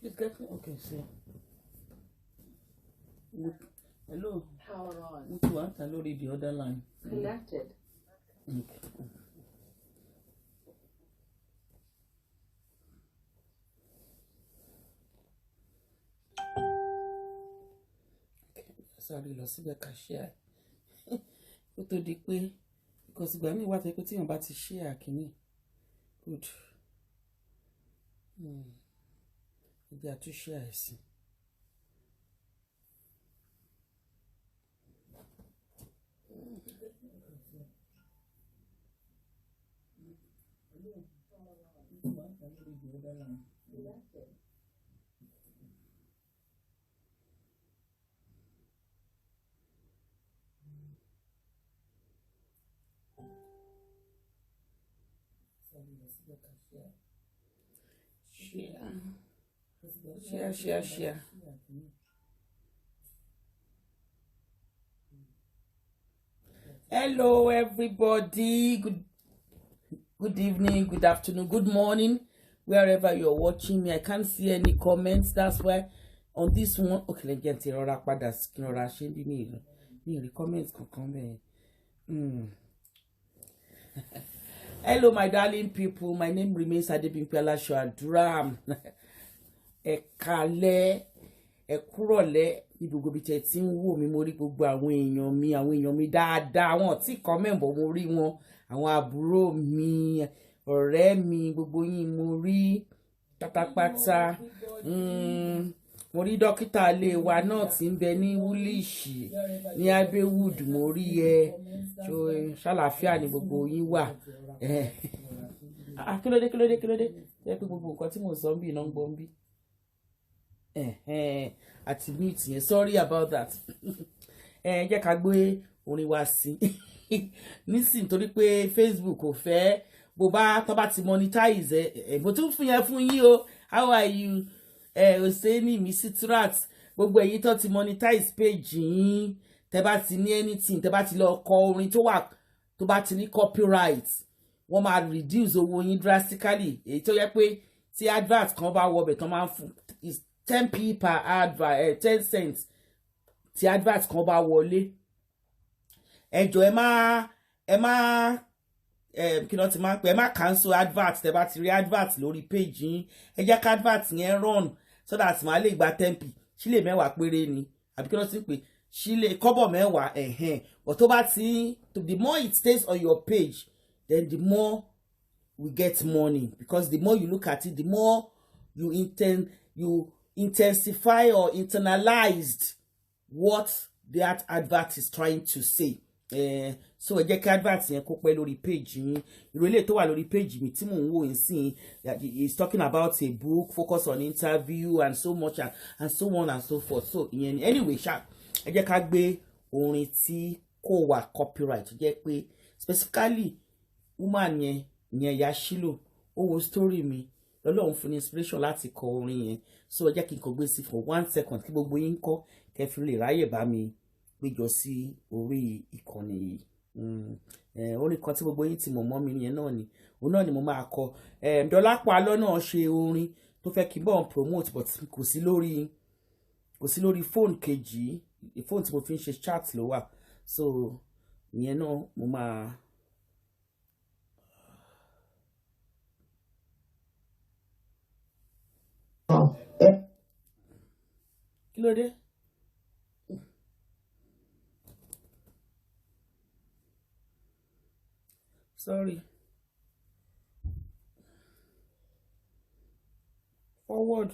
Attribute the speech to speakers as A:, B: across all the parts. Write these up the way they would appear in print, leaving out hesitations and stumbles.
A: Please get me. Okay, see. Hello.
B: Power on.
A: Which one? I loaded the other line.
B: Connected.
A: Okay. Sorry, lọ síbẹ̀ ká share. Ó tó di pé because ìgbà mi wá tẹ́ pé tí wọ́n bá ti share kìíní. Good. Ìjà tún share ẹ̀sìn. Share. Hello, everybody. Good evening, good afternoon, good morning, wherever you're watching me. I can't see any comments. That's why on this one, okay, let's get it. Comments come. Hello, my darling people. My name remains Adebimpe Alasho Adura. Ẹ̀kálẹ́, ẹ̀kúrọ̀lẹ́, gbogbo bí tẹ́ tí ń wò mí mo rí gbogbo àwọn èèyàn mi dáadáa, wọn tí comment bọ̀ mo rí wọn, àwọn àbúrò mi, ọ̀rẹ́ mi, gbogbo yín mo rí pátápátá. Mo rí dókítà ilé wa náà tí ń bẹ ní Woolwich ní Abbeywood, mo rí ẹ. So ṣàlàáfíà ni gbogbo yín wà. Kílódé. Jẹ́ pé gbogbo nǹkan tí mo sọ ń bì náà ń gbọ́ ń bí. Àti mute yẹn, sorry about that. Jẹ́ ká gbé orin wa sí nísìn torí pé Facebook kò fẹ́ bó bá tó bá ti monetize mo tún fún yẹn fún yín o. How are you? Oseni mi Sitrat, gbogbo èyí tó ti monetize page yín, tẹ́ bá ti ní anything, tẹ́ bá ti lọ kọ orin tó wà tó bá ti ní copyright, wọ́n máa reduce owó yín drastically. Èyí tó yẹ pé tí advert kan bá wọbẹ̀ tán máa ń fún 10p per advert, 10 cents tí advert kan bá wọlé. Ẹ jọ̀ọ́ ẹ má kí ló ti máa ń pè, ẹ má cancel advert tẹ́ bá ti rí advert lórí page yín. Ẹ jẹ́ ká advert yẹn run so that màá lè gba 10p. Sílè mẹ́wàá péré ni àbí kí ló ti ń pè, sílè kọ́bọ̀ mẹ́wàá. But tó bá ti, the more it stays on your page, then the more we get money, because the more you look at it, the more you intensify or internalized what that advert is trying to say. So ẹ jẹ́ kí advert yẹn kó pẹ́ lórí page yín. Ìròlé tó wà lórí page mi tí mò ń wò yín sí, is talking about a book, focus on interview and so much and so on and so forth. So ìyẹn anyway ṣá, ẹ jẹ́ ká gbé orin tí kò wà copyright, jẹ́ pé specifically woman yẹn ya Shilo, ó wo story mi, Ọlọ́run fún inspiration láti kọ orin yẹn. So ẹ jẹ́ kí n kọ gbé sí for 1 second kí gbogbo yín kọ kẹfì lè ráyè bá mi péjọ sí orí ìkànnì yìí. Orin kan tí gbogbo yín ti mọ̀ mọ́ mi yẹn náà ni òun náà ni mo máa kọ. Dọlápọ̀ Alọ́ náà ṣe orin tó fẹ́ kí n bọ̀ promote, but kò sí lórí fóònù kejì, fóònù tí mo fi ń ṣe chat ló wà. So ìyẹn náà mo máa. Kí ló dé? Sorry. Forward.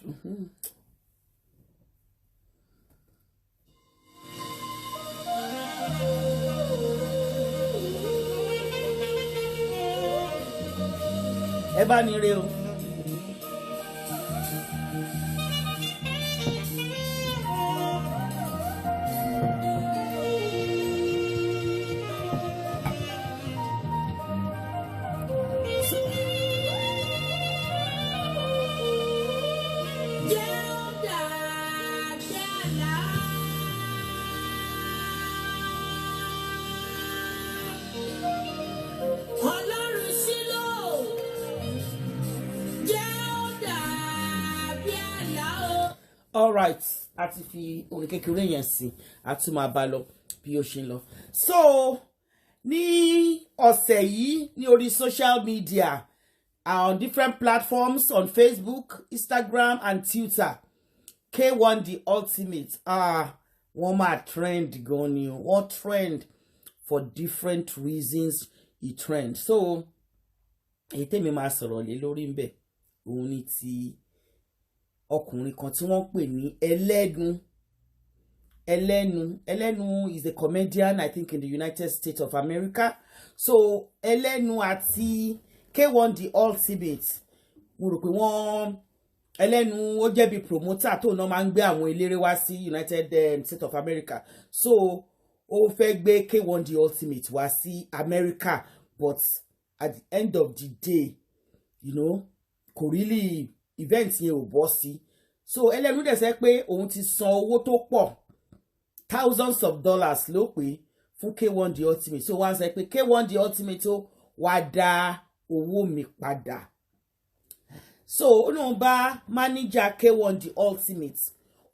A: Ẹ bá ní re o. all right àti fi orin kékeré yẹn sí àti máa bá lọ bí ó ṣe ń lọ. So ní ọ̀sẹ̀ yìí ní orí social media on different platforms on Facebook, Instagram and Twitter, K1 The Ultimate wọ́n máa trend gan ni o, wọ́n trend for different reasons e trend. So èyí tèmi máa sọ̀rọ̀ lé lórí ńbẹ̀ òun ni ti ọkùnrin kan tí wọ́n pè ní Ẹlẹ́nu is a comedian, I think, in the United States of America. So Ẹlẹ́nu àti K1 The Ultimate, mo rò pé wọ́n Ẹlẹ́nu ó jẹ́ bí promoter tó náà máa ń gbé àwọn eléré wá sí United States of America. So ó fẹ́ gbé K1 The Ultimate wá sí America, but at the end of the day, you know, kò really event yẹn ò bọ́ sí. So Ẹlẹ́nu dẹ̀ sẹ́ pé òun ti san owó tó pọ̀ thousands of dollars ló pé fún K1 The Ultimate. So wọ́n sọ pé K1 The Ultimate ó wá dá owó mi padà. So ó náà bá manager K1 The Ultimate,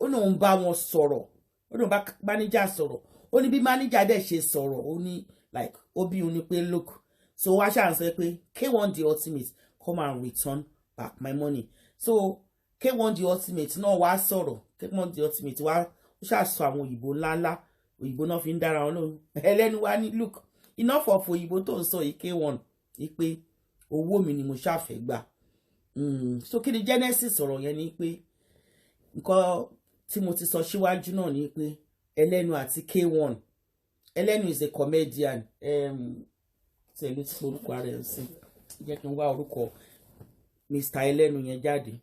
A: ó náà bá wọn sọ̀rọ̀, ó náà bá manager sọ̀rọ̀, ó ní bí manager dẹ̀ ṣe sọ̀rọ̀, ó ní like ó bí òun ní pé look, so wá ṣáà sọ pé K1 The Ultimate come and return back my money. So K1 The Ultimate náà wá sọ̀rọ̀, K1 The Ultimate wá ó ṣàṣọ àwọn òyìnbó ńláńlá, òyìnbó náà fi ń dára wọn lóhùn. Ẹlẹ́nu wá ní look, enough of òyìnbó tó ń sọ yìí K1 yìí pé owó mi ni mo ṣàfẹ́ gbà. So kí ni genesis ọ̀rọ̀ yẹn ni pé nǹkan tí mo ti sọ síwájú náà ni pé Ẹlẹ́nu àti K1, Ẹlẹ́nu is a comedian, tẹ̀lé tí orúkọ ara ẹ̀ sí, jẹ́ kí n wá orúkọ Mr. Ẹlẹ́nu yẹn jáde.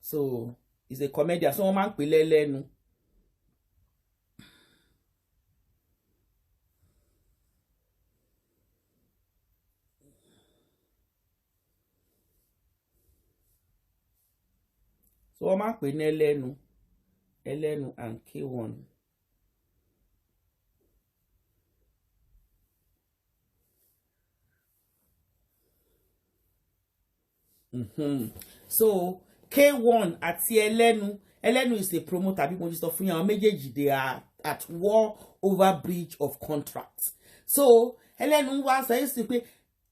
A: So is a comedian, so wọ́n máa ń pè lẹ́lẹ́nu. So wọ́n máa ń pè ní Ẹlẹ́nu and K1. So K1 àti Ẹlẹ́nu is a promoter, bí mo ti sọ fún yín, àwọn méjèèjì they are at war over breach of contract. So Ẹlẹ́nu wá sọ yìí sí pé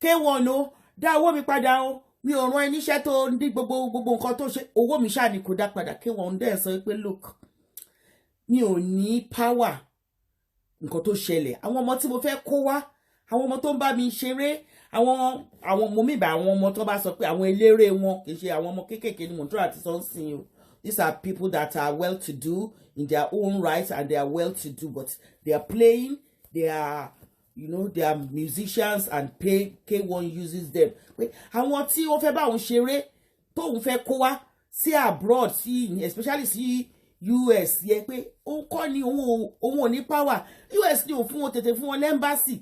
A: K1 o dá owó mi padà o, mi ò rán ẹ níṣẹ́ tó ń dí gbogbo nǹkan tó ṣe, owó mi ṣáà ni kò dá padà. K1 dẹ̀ sọ pé look, mi ò ní power nǹkan tó ṣẹlẹ̀, àwọn ọmọ tí mo fẹ́ kó wá, àwọn ọmọ tó ń bá mi ṣeré, àwọn ọmọ mi bá àwọn ọmọ tó bá sọ pé àwọn eléré wọn kì í ṣe àwọn ọmọ kéékèèké ni mo ń tọ́ àti sọ́nsìn o. These are people that are well to do in their own right and they are well to do, but they are playing, they are, you know, they are musicians and K1 uses them. Pé àwọn tí ó fẹ́ bá òun ṣeré tóun fẹ́ kó wá sí abroad, sí especially sí US yẹ pé òun kọ́ ni òun ò ní power. US ni ò fún wọn tètè fún wọn lẹ́mbàsì,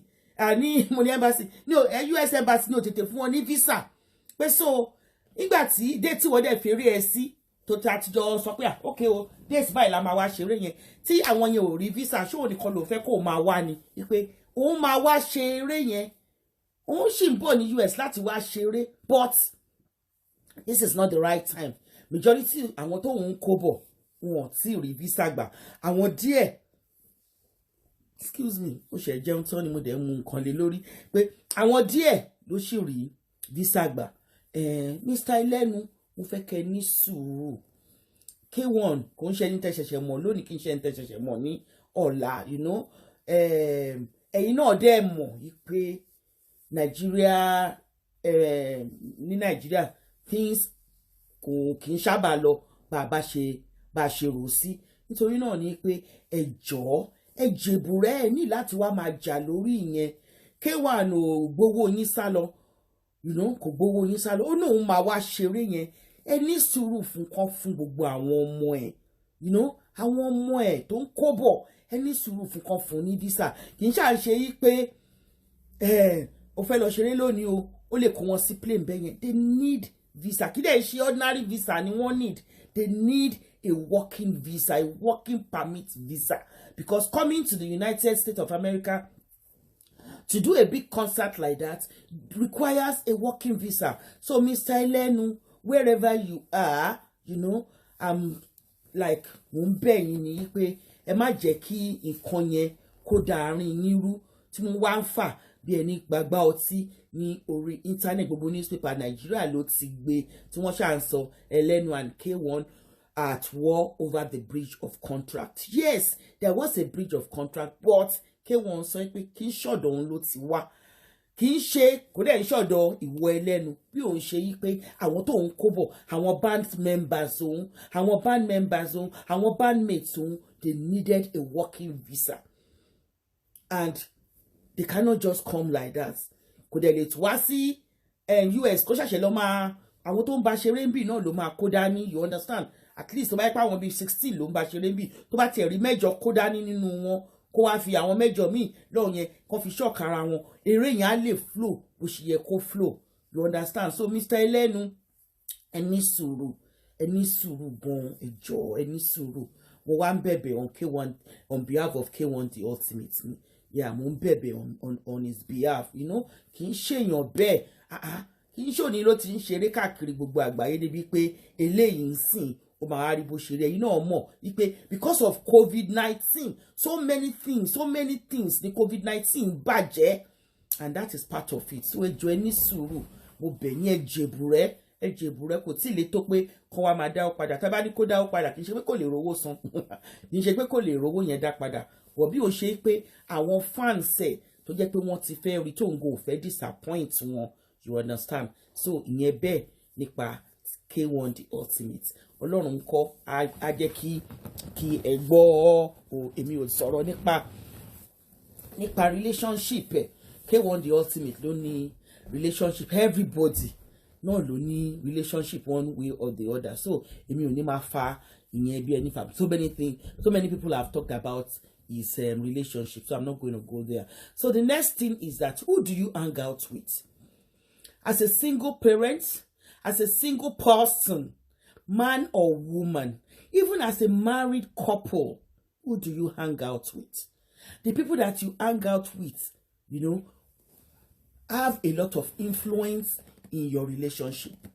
A: ní mo ní embassy ní US embassy ní ò tètè fún wọn ní visa. Pé so nígbà tí déètì wọ́n dẹ̀ fèrè ẹ sí tó ti àtijọ́ sọ pé okay o déètì báyìí la máa wá ṣeré yẹn, tí àwọn yẹn ò rí visa, ṣó nìkan ló fẹ́ kó máa wá ni pé òun máa wá ṣeré yẹn, òun sì ń bọ̀ ní US láti wá ṣeré, but this is not the right time. Majority àwọn tó ń kó bọ̀ wọn tí rí visa gbà, àwọn díẹ̀, excuse me, ó ṣe jẹun tán ni mo dẹ̀ mú nǹkan lé lórí, pé àwọn díẹ̀ ló sì rí visa gbà. Mr. Ẹlẹ́nu, mo fẹ́ kẹ́ ní sùúrù. K1 kò ń ṣe ní tẹ̀ṣẹ̀ṣẹ̀ mọ̀ lónìí, kì í ṣe ní tẹ̀ṣẹ̀ṣẹ̀ mọ̀ ní ọ̀la, you know. Ẹ̀yin náà dẹ̀ mọ̀ pé Nàìjíríà, ní Nàìjíríà things kò kì í sábà lọ bá a ṣe rò sí. Nítorí náà ni pé ẹ jọ̀ọ́, ẹ jèbùrẹ́ ẹ ní láti wá máa jà lórí ìyẹn. K1 ò gbowó yín sá lọ, you know, kò gbowó yín sá lọ, ó náà máa wá ṣeré yẹn. Ẹ ní sùúrù fún gbogbo àwọn ọmọ ẹ̀, you know, àwọn ọmọ ẹ̀ tó ń kó bọ̀, ẹ ní sùúrù fún ní visa. Kì í ṣàṣe yí pé ó fẹ́ lọ ṣeré lónìí o, ó lè kó wọn sí plane bẹ́ẹ̀ yẹn. They need visa. Kí dẹ̀ ṣe ordinary visa ni wọ́n need. They need a working visa, a working permit visa, because coming to the United States of America to do a big concert like that requires a working visa. So Mr. Ẹlẹ́nu, wherever you are, you know, I'm like mo ń bẹ̀ yín ni pé ẹ má jẹ́ kí nǹkan yẹn kó da àárín yín rú tí mo wá ń fà bí ẹni gbàgbá ọtí ní orí internet. Gbogbo newspaper Nàìjíríà ló ti gbé tí wọ́n ṣà ń sọ Elenu and K1 at war over the breach of contract. Yes, there was a breach of contract, but K1 sọ pé kì í ṣọ̀dọ̀ òun ló ti wá, kì í ṣe kò dẹ̀ ń ṣọ̀dọ̀ ìwọ Ẹlẹ́nu bí òun ṣe yí pé àwọn tó ń kó bọ̀ àwọn band members òun, àwọn bandmates òun, they needed a working visa and they cannot just come like that. Kò dẹ̀ lè wá sí US kó ṣàṣẹ lọ máa àwọn tó ń bá ṣeré ń bì náà ló máa kó dání, you understand? At least tó bá yẹ pé àwọn bíi 16 ló ń bá ṣeré ń bì, tó bá tiẹ̀ rí mẹ́jọ kó dání nínú wọn kó wá fi àwọn mẹ́jọ míì lọ́ọ̀ yẹn kó fi ṣọ́ọ̀kì ara wọn, eré yẹn á lè flow bó ṣe yẹ kó flow, you understand? So Mr. Elenu, ẹ ní sùúrù gan, ẹ jọ̀ọ́ ẹ ní sùúrù. Mo wá ń bẹ̀bẹ̀ on K1, on behalf of K1 the ultimate ni, yeah, mo ń bẹ̀bẹ̀ on his behalf, you know, kì í ṣèyàn bẹ́ẹ̀, kì í ṣòní ló ti ń ṣeré káàkiri gbogbo àgbáyé débi pé eléyìí ń sìn ó máa rí bó ṣe rí. Ẹ̀yin náà mọ̀ wípé because of COVID-19 so many things ní COVID-19 bàjẹ́, and that is part of it. So ẹ jọ̀ọ́ ẹ ní sùúrù, mo bẹ̀ yín, ẹ jèbùrẹ́ kò tí ì lè tó pé kán wá máa dáwó padà. Tá bá ní kó dáwó padà kì í ṣe pé kò lè rówó san kì í ṣe pé kò lè rówó yẹn dá padà, wọ̀ bí ó ṣe pé àwọn fans ẹ̀ tó jẹ́ pé wọ́n ti fẹ́ rí tóun kò fẹ́ disappoint wọn, you understand? So ìyẹn bẹ́ẹ̀ nípa K1 the ultimate. Ọlọ́run kọ́ á jẹ́ kí ẹ gbọ́ èmi ò sọ̀rọ̀ nípa relationship ẹ̀. K1 the ultimate ló ní relationship, everybody náà ló ní relationship one way or the other. So èmi ò ní máa fa ìyẹn bí ẹni fa. So many people have talked about his relationship, so I'm not going to go there. So the next thing is that who do you hang out with? As a single parent, as a single person, man or woman, even as a married couple, who do you hang out with? The people that you hang out with, you know, have a lot of influence in your relationship.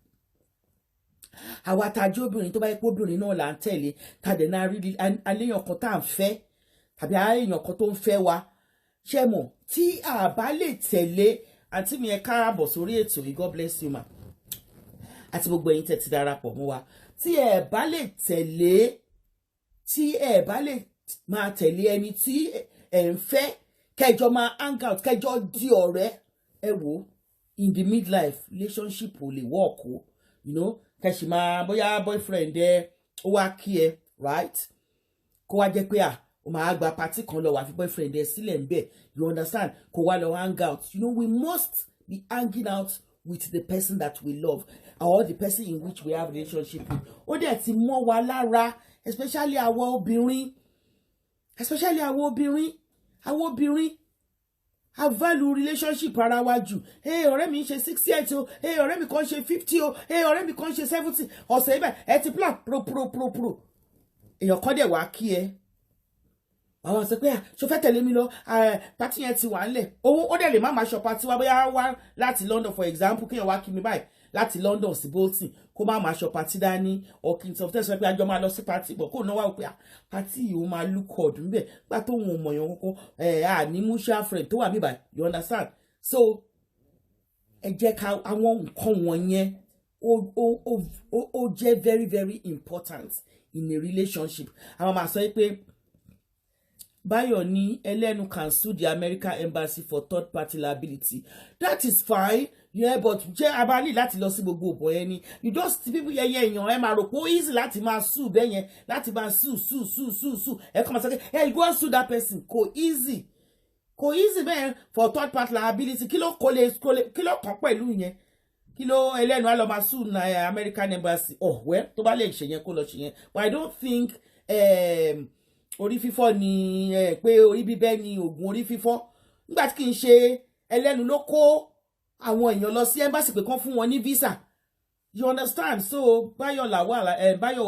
A: Àwa tá jẹ́ obìnrin tó bá yẹ pé obìnrin náà là ń tẹ̀lé, tá dẹ̀ náà rí aléyàn kan tá à ń fẹ́ tàbí aléyàn kan tó ń fẹ́ wa, ṣé mọ̀ tí a bá lè tẹ̀lé àǹtí mi ẹ káàbọ̀ sórí ètò yìí, God bless you ma, àti gbogbo ẹ̀yin tẹ́ ti darapọ̀ mọ́ wa, tí ẹ bá lè máa tẹ̀lé ẹni tí ẹ ń fẹ́, kẹjọ máa hang out, kẹjọ di ọ̀rẹ́, ẹ wò in the midlife relationship ò lè work o, you know, kẹsì máa bóyá boyfriend ẹ ó wá kí ẹ right, kó wá jẹ́ pé ó máa gba party kan lọ wá fi boyfriend ẹ sílẹ̀ ń bẹ̀, you understand, kó wá lọ hang out. You know, we must be hanging out with the person that we love or the person in which we have relationship with. Ó dẹ̀ ti mọ́ wa lára, especially àwọn obìnrin, I value relationship ara wa jù. Hey, ọ̀rẹ́ mi ń ṣe 60 o, hey, ọ̀rẹ́ mi kan ṣe 50 o, hey, ọ̀rẹ́ mi kan ṣe 70, ọ̀sẹ̀ ibẹ̀ ẹ ti plan pro. Èèyàn kan dẹ̀ wá kí ẹ. Àwọn sọ pé ṣó fẹ́ tẹ̀lé mi lọ, party yẹn ti wà ńlẹ̀. Ó dẹ̀ lè má máa ṣọ party wa, bóyá wá láti London for example, kéèyàn wá kí mi báyìí láti London sí Bolton, kó má máa ṣọ party dání, or kí n sọ fẹ́ sọ pé àjọ máa lọ sí party bọ̀ kó náà wá pé party yìí ó máa look odd níbẹ̀ gbà tó wọn mọ̀ yàn kankan, ní mutual friend tó wà mí báyìí, you understand? So ẹ jẹ́ ká àwọn nǹkan wọ̀nyẹn ó jẹ́ very very important in a relationship. Àwọn máa sọ pé Bayo ní Elenu can sue the American embassy for third party liability. That is fine, yeah, but jẹ́ abali láti lọ sí gbogbo òbò ẹni. You just people yẹyẹ èèyàn ẹ máa rò pé easy láti máa sue bẹ́ẹ̀ yẹn, láti máa sue. Ẹ kọ́ máa sọ pé hey, go and sue that person. Kò easy bẹ́ẹ̀ for third party liability. Kí ló kàn pẹ̀lú yẹn? Kí ló Elenu á lọ máa sue na American embassy? Oh well, tó bá lè ṣe yẹn kó lọ ṣe yẹn. But I don't think orí fífọ́ ni pé orí bíbẹ́ ni oògùn orí fífọ́. Nígbà tí kì í ṣe Elenu ló kó àwọn èèyàn lọ sí embassy pé kán fún wọn ní visa, you understand? So Bayo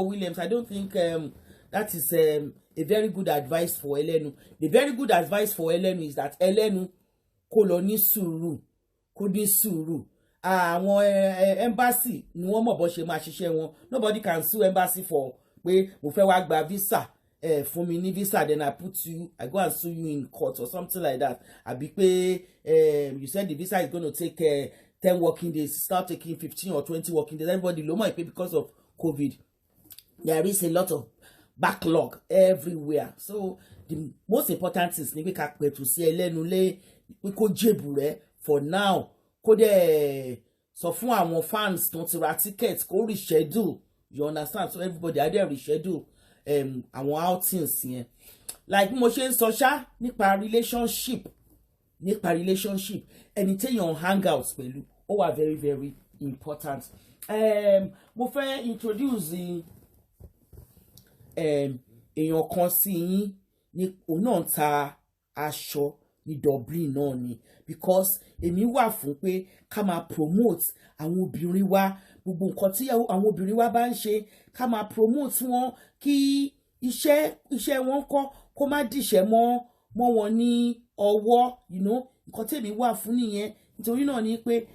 A: Williams, I don't think that is a very good advice for Elenu. The very good advice for Elenu is that Elenu kó lọ ní sùúrù, àwọn embassy ni wọ́n mọ̀ bó ṣe máa ṣiṣẹ́ wọn. Nobody can sue embassy for pé mo fẹ́ wá gba visa fún mi ní visa, then I go and sue you in court or something like that. Àbí pé you said the visa is going to take 10 working days, start taking 15 or 20 working days. Everybody ló mọ̀ pé because of COVID there is a lot of backlog everywhere. So the most important thing ni pé ká pẹ̀tù sí ẹlẹ́nu lé pé kó jèbù rẹ̀ for now, kó dẹ̀ sọ fún àwọn fans tó ti ra ticket kó reschedule, you understand, so everybody á dẹ̀ reschedule àwọn outings yẹn. Like mo ṣe ń sọ ṣá nípa relationship ẹni téèyàn hang out pẹ̀lú ó wà very very important. Mo fẹ́ introduce èèyàn kan sí yín ní òun náà ń ta aṣọ ní Dublin náà ni, because èmi wà fún pé ká máa promote àwọn obìnrin wa, gbogbo nǹkan tí àwọn obìnrin wa bá ń ṣe ká máa promote wọn, kí iṣẹ́ wọn kó má dìṣẹ́ mọ́ wọn ní ọwọ́, you know, nǹkan tèmi wà fún nìyẹn. Nítorí náà ni pé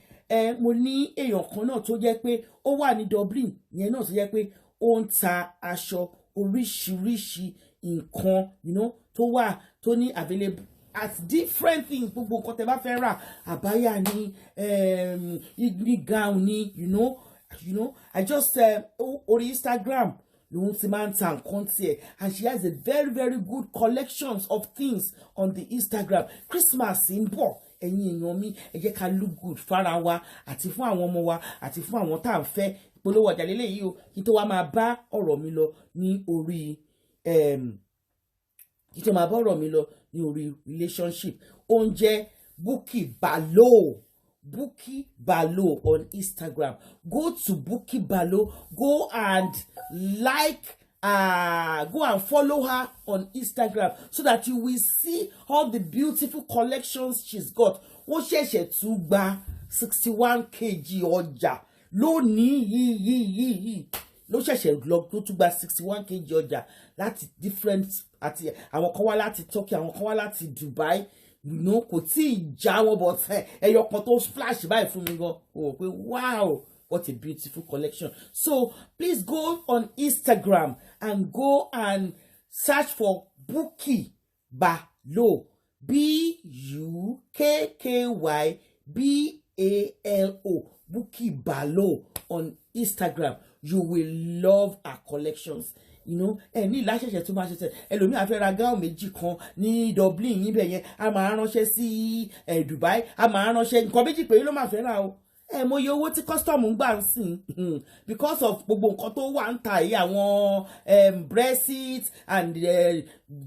A: mo ní èèyàn kan náà tó jẹ́ pé ó wà ní Dublin yẹn náà tó jẹ́ pé ó ń ta aṣọ oríṣiríṣi nǹkan, you know, tó ní available at different things. Gbogbo nǹkan tẹ́ bá fẹ́ rà, àbáyà ní gown ni, you know, I just orí Instagram lòun ti máa ń ta nǹkan tiẹ̀, and she has a very very good collections of things on the Instagram. Christmas ń bọ̀, ẹ̀yin èèyàn mi, ẹ jẹ́ ká look good fára wa àti fún àwọn ọmọ wa àti fún àwọn tá à ń fẹ́. Ìpolówó ọjà lélẹ́yìí o, kí tó wá máa bá ọ̀rọ̀ mi lọ ní orí relationship. Oúnjẹ Bukky Balo on Instagram. Go to Bukky Balo, go and go and follow her on Instagram so that you will see all the beautiful collections she's got. Wọ́n ṣẹ̀ṣẹ̀ tún gba 61 kg ọjà lónìí yìí ló ṣẹ̀ṣẹ̀ lọ tó tún gba 61 kg ọjà láti different, àti àwọn kan wá láti Turkey, àwọn kan wá láti Dubai, you know, kò tí ì jáwọ́, but ẹyọ kan tó splash báyìí fún mi gan, ó pé wow, what a beautiful collection. So please go on Instagram and go and search for Bukky Balo, BUKKYBALO, Bukky Balo on Instagram. You will love our collections. You know, ní ìláṣẹ̀ṣẹ̀ tó máa ṣẹ̀ṣẹ̀ ẹlòmíì á fẹ́ ra gáwọn méjì kan ní Dublin níbẹ̀ yẹn, a máa ránṣẹ́ sí Dubai, a máa ránṣẹ́ nǹkan méjì pé ló máa fẹ́ ra o. Mo yẹ owó tí custom ń gbà ń sìn because of gbogbo nǹkan tó wà ń ta yìí, àwọn Brexit and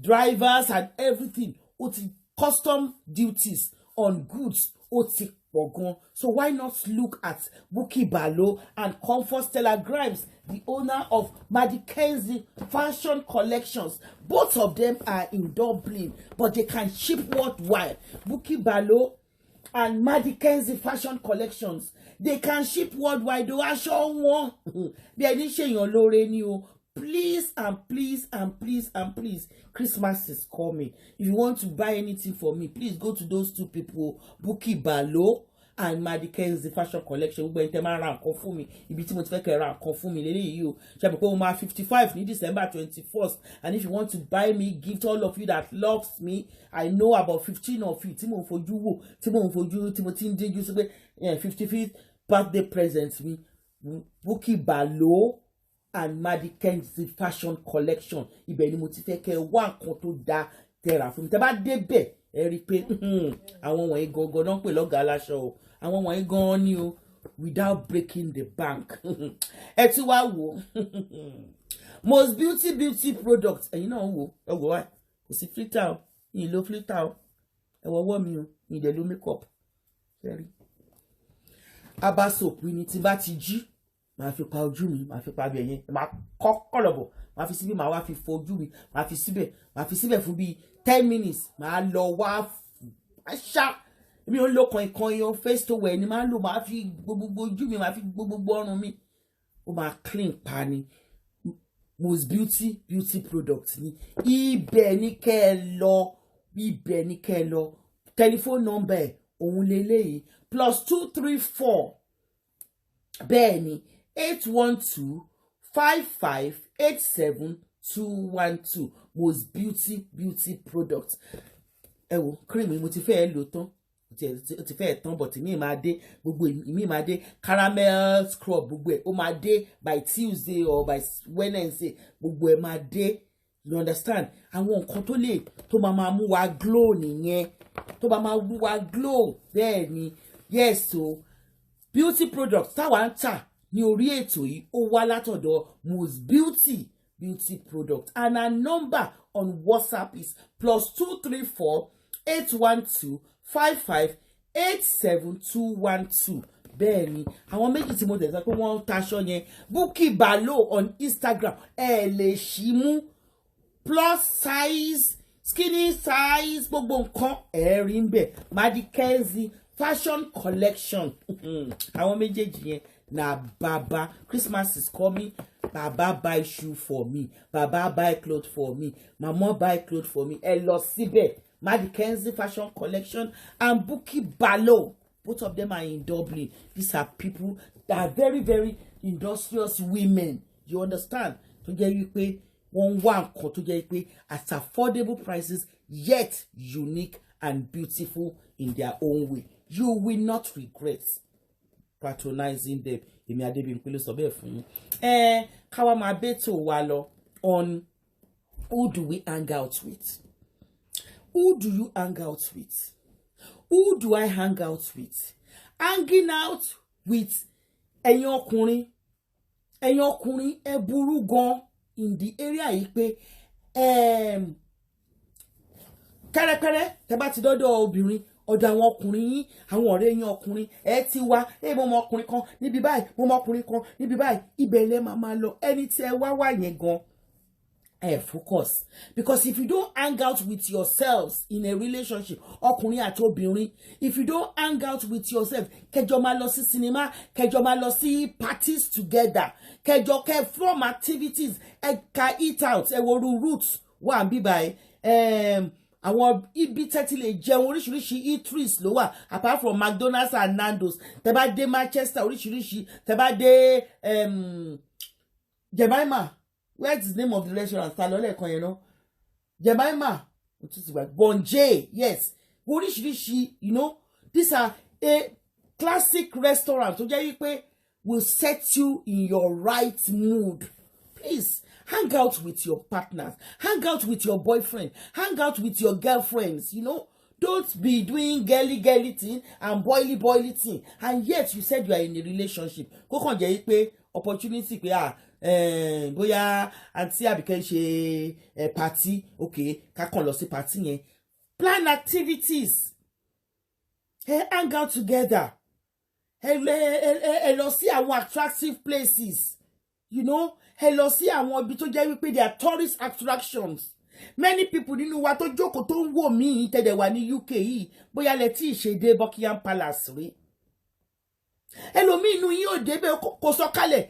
A: drivers and everything, ó ti custom duties on goods ó ti pọ̀ gan. So why not look at Bukky Balo and Comfort Stella Grimes, the owner of Madkenzie Fashion Collections. Both of them are in Dublin, but they can ship worldwide. Bukky Balo and Madkenzie Fashion Collections, they can ship worldwide. Do aṣọ wọn bí ẹni ṣèyàn lóore ni o. Please and please and please and please, Christmas is coming. If you want to buy anything for me, please go to those two people, Bukky Balo and Madkenzie Fashion Collection. Gbogbo ẹni tẹ́ máa ra nǹkan fún mi, ibi tí mo ti fẹ́ kẹ́ ra nǹkan fún mi lélẹ́yìí o. Ṣé àbí pé mo máa 55 ní December 21st, and if you want to buy me gift, all of you that loves me, I know about 15 of you tí mo fojú wò, tí mo ti ń díjú sí pé 55th birthday present mi, Bukky Balo and Madkenzie Fashion Collection. Ibẹ̀ ni mo ti fẹ́ kẹ́ wá nǹkan tó dáa tẹ́ra fún mi. Tẹ́ bá débẹ̀ ẹ rí i pé àwọn wọ̀nyí gangan náà ń pè lọ́gàá aláṣọ o, àwọn wọ̀nyí gan-an ni o, without breaking the bank. Ẹ ti wá wò most beauty products, ẹ̀yin náà wò ẹ wò wá, kò sí filter o, yìí ló filter o, ẹ wọ ọwọ́ mi o, yìí dẹ̀ ló makeup ṣẹ́rí. Aba soap ni tí bá ti jí màá fi pa ojú mi, màá fi pa abẹ́ yẹn, màá kọ́kọ́ lọ́bọ̀, màá fi síbí, màá wá fi fọ ojú mi, màá fi síbẹ̀ fún bíi 10 minutes, màá lọ wá ṣá. Mi ò ń lo kọ̀ìnkọ̀ìn yan face towel ni màá lò, màá fi gbogbo ojú mi, màá fi gbogbo ọrùn mi, ó máa clean pa ni. Most beauty product ni. Ibẹ̀ ni kẹ́ ẹ lọ, telephone number òun lélẹ́yìí +234 bẹ́ẹ̀ ni 812-55 87212 most beauty products. Ẹ wò cream mo ti fẹ́ lò tán ó ti fẹ́ tán but mi máa dé gbogbo mi máa dé caramel scrub gbogbo ẹ̀ ó máa dé by Tuesday or by Wednesday gbogbo ẹ̀ máa dé. You understand? Àwọn nǹkan tó máa mú wa glow nìyẹn tó máa mú wa glow bẹ́ẹ̀ ni. Yes, so beauty products táwa ń tà ní orí ètò yìí ó wá látọ̀dọ̀ most beauty product, and our number on WhatsApp is +234 812 55 87212. bẹ́ẹ̀ ni àwọn méjì tí mo tẹ̀ sọ pé wọ́n ń taṣọ yẹn Bukky Balo on Instagram lè ṣí mú plus size skinny size gbogbo nǹkan rí ń bẹ̀ Madikezi fashion collection àwọn méjèèjì yẹn na baba. Christmas is coming. Baba buy shoe for me, baba buy clothes for me, mama buy clothes for me. Ẹ lọ síbẹ̀ Madikezi fashion collection and Bukky Balo, both of them are in Dublin. These are people that are very very industrious women, you understand, tó jẹ́ wípé wọ́n wá nǹkan tó jẹ́ wípé at affordable prices yet unique and beautiful in their own way. You will not regret patronizing them. Èmi Adébímpé ló sọ bẹ́ẹ̀ fún yín. Káwa máa bẹ́tò wa lọ on who do we hang out with? Who do you hang out with? Who do I hang out with? Hanging out with ẹ̀yin ọkùnrin ẹ burú gan in the area yìí pé kẹ́rẹ́kẹ́rẹ́ tẹ́ bá ti dọ́dọ̀ obìnrin ọ̀dọ̀ àwọn ọkùnrin yín àwọn ọ̀rẹ́ yín ọkùnrin ti wá mo mọ ọkùnrin kan níbi báyìí mo mọ ọkùnrin kan níbi báyìí ibẹ̀ lẹ máa lọ ẹni tí ẹ wá yẹn gan focus, because if you don't hang out with yourselves in a relationship ọkùnrin àti obìnrin, if you don't hang out with yourself kẹjọ máa lọ sí cinema kẹjọ máa lọ sí parties together kẹjọ form activities ká eat out wo roots wà ń bí báyìí àwọn ibi tẹ́tí lè jẹun oríṣiríṣi eateries ló wà apart from McDonald's and Nando's. Tẹ́ bá dé Manchester oríṣiríṣi, tẹ́ bá dé Jemima, what's the name of the restaurant ta lọ́lẹ̀ kan yẹn náà Jemima Bonje, yes, oríṣiríṣi, you know, these are a classic restaurant tó jẹ́ wípé will set you in your right mood. Please hang out with your partners, hang out with your boyfriend, hang out with your girlfriends, you know. Don't be doing girly thing and boily thing, and yet you said you are in a relationship. Kó kàn jẹ́ pé opportunity pé bóyá àǹtí Àbíkẹ́ ṣe party, okay, ká kàn lọ sí party yẹn. Plan activities, hang out together, lọ sí àwọn attractive places, you know. Ẹ lọ sí àwọn ibi tó jẹ́ wípé they are tourist attractions. Many people nínú wa tó jókòó tó ń wò mí tẹ̀dẹ̀ wà ní UK yìí bóyá lẹ tí ìṣèdè Buckingham Palace rí. Ẹlòmíì inú yín ò débẹ̀ kó sọ̀kalẹ̀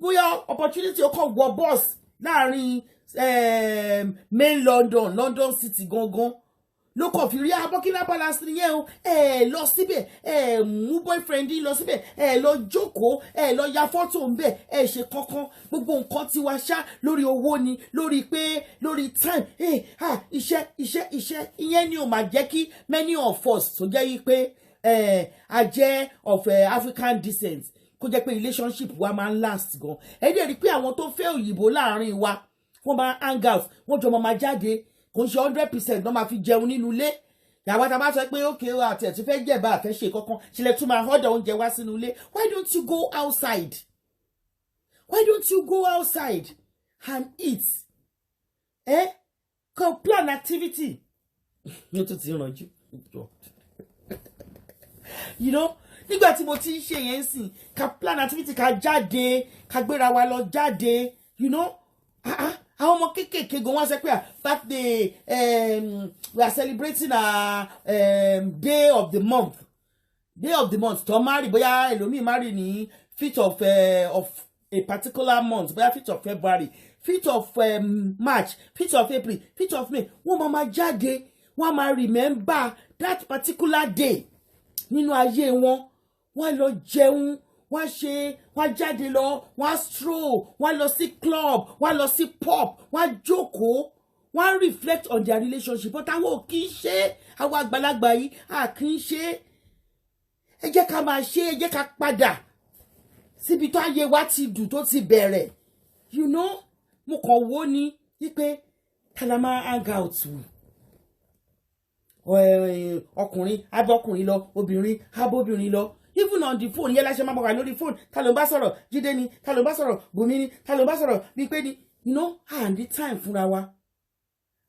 A: bóyá opportunity ó kàn wọ bus láàrin main London City gangan ló kàn fi rí Buckingham Palace nìyẹn o. Lọ síbẹ̀ mú boyfriend lọ síbẹ̀ lọ jókòó lọ ya fọ́tò ńbẹ̀ ṣe kankan gbogbo nǹkan tí wá ṣá lórí owó ni lórí pé lórí time iṣẹ́ ìyẹn ni ó máa jẹ́ kí many of us tó jẹ́ yí pé a jẹ́ of African descent kó jẹ́ pé relationship wa máa ń last gan. Dẹ̀ rí pé àwọn tó fẹ́ òyìnbó láàrin wa wọ́n máa hang out wọ́n jọ máa jáde kò ń ṣe 100% ló máa fi jẹun nínú ilé. Yàwá tá bá sọ pé okay àti ẹ̀ tún fẹ́ jẹ̀bá àfẹ́ ṣe kankan ṣílẹ̀ tún máa họ́dọ̀ oúnjẹ wá sínú ilé. Why don't you go outside? Why don't you go outside and eat? Come plan activity. Yóò tún ti rànjú. You know, nígbà tí mo ti ń ṣe yẹn sìn ká plan activity ká jáde ká gbéra wa lọ jáde, you know. Àwọn ọmọ kékèké gan wọ́n sọ pé birthday we are celebrating our day of the month tó marry bóyá ẹlòmíì marry ní 5th of a particular month bóyá 5th of February 5th of March 5th of April 5th of May wọ́n máa jáde wọ́n máa remember that particular day nínú ayé wọn wọ́n lọ jẹun wọ́n jáde lọ, wọ́n stroll, wọ́n lọ sí club, wọ́n lọ sí pub, wọ́n jókòó, wọ́n reflect on their relationship. But àwọn ò kì í ṣe, àwọn àgbàlagbà yìí à kì í ṣe. Ẹ jẹ́ ká máa ṣe, ẹ jẹ́ ká padà síbi tó ayé wa ti dùn tó ti bẹ̀rẹ̀. You know, mo kàn wò ní wípé ká máa hang out wù. Ọkùnrin abọ́kùnrin lọ, obìnrin abóbìnrin lọ. Even on the phone, yẹn la ṣe máa wà lórí phone. Ta ló ń bá sọ̀rọ̀? Jídé ni. Ta ló ń bá sọ̀rọ̀? Bùnmi ni. Ta ló ń bá sọ̀rọ̀? Bímpé ni. You know, and the time fúnra wa.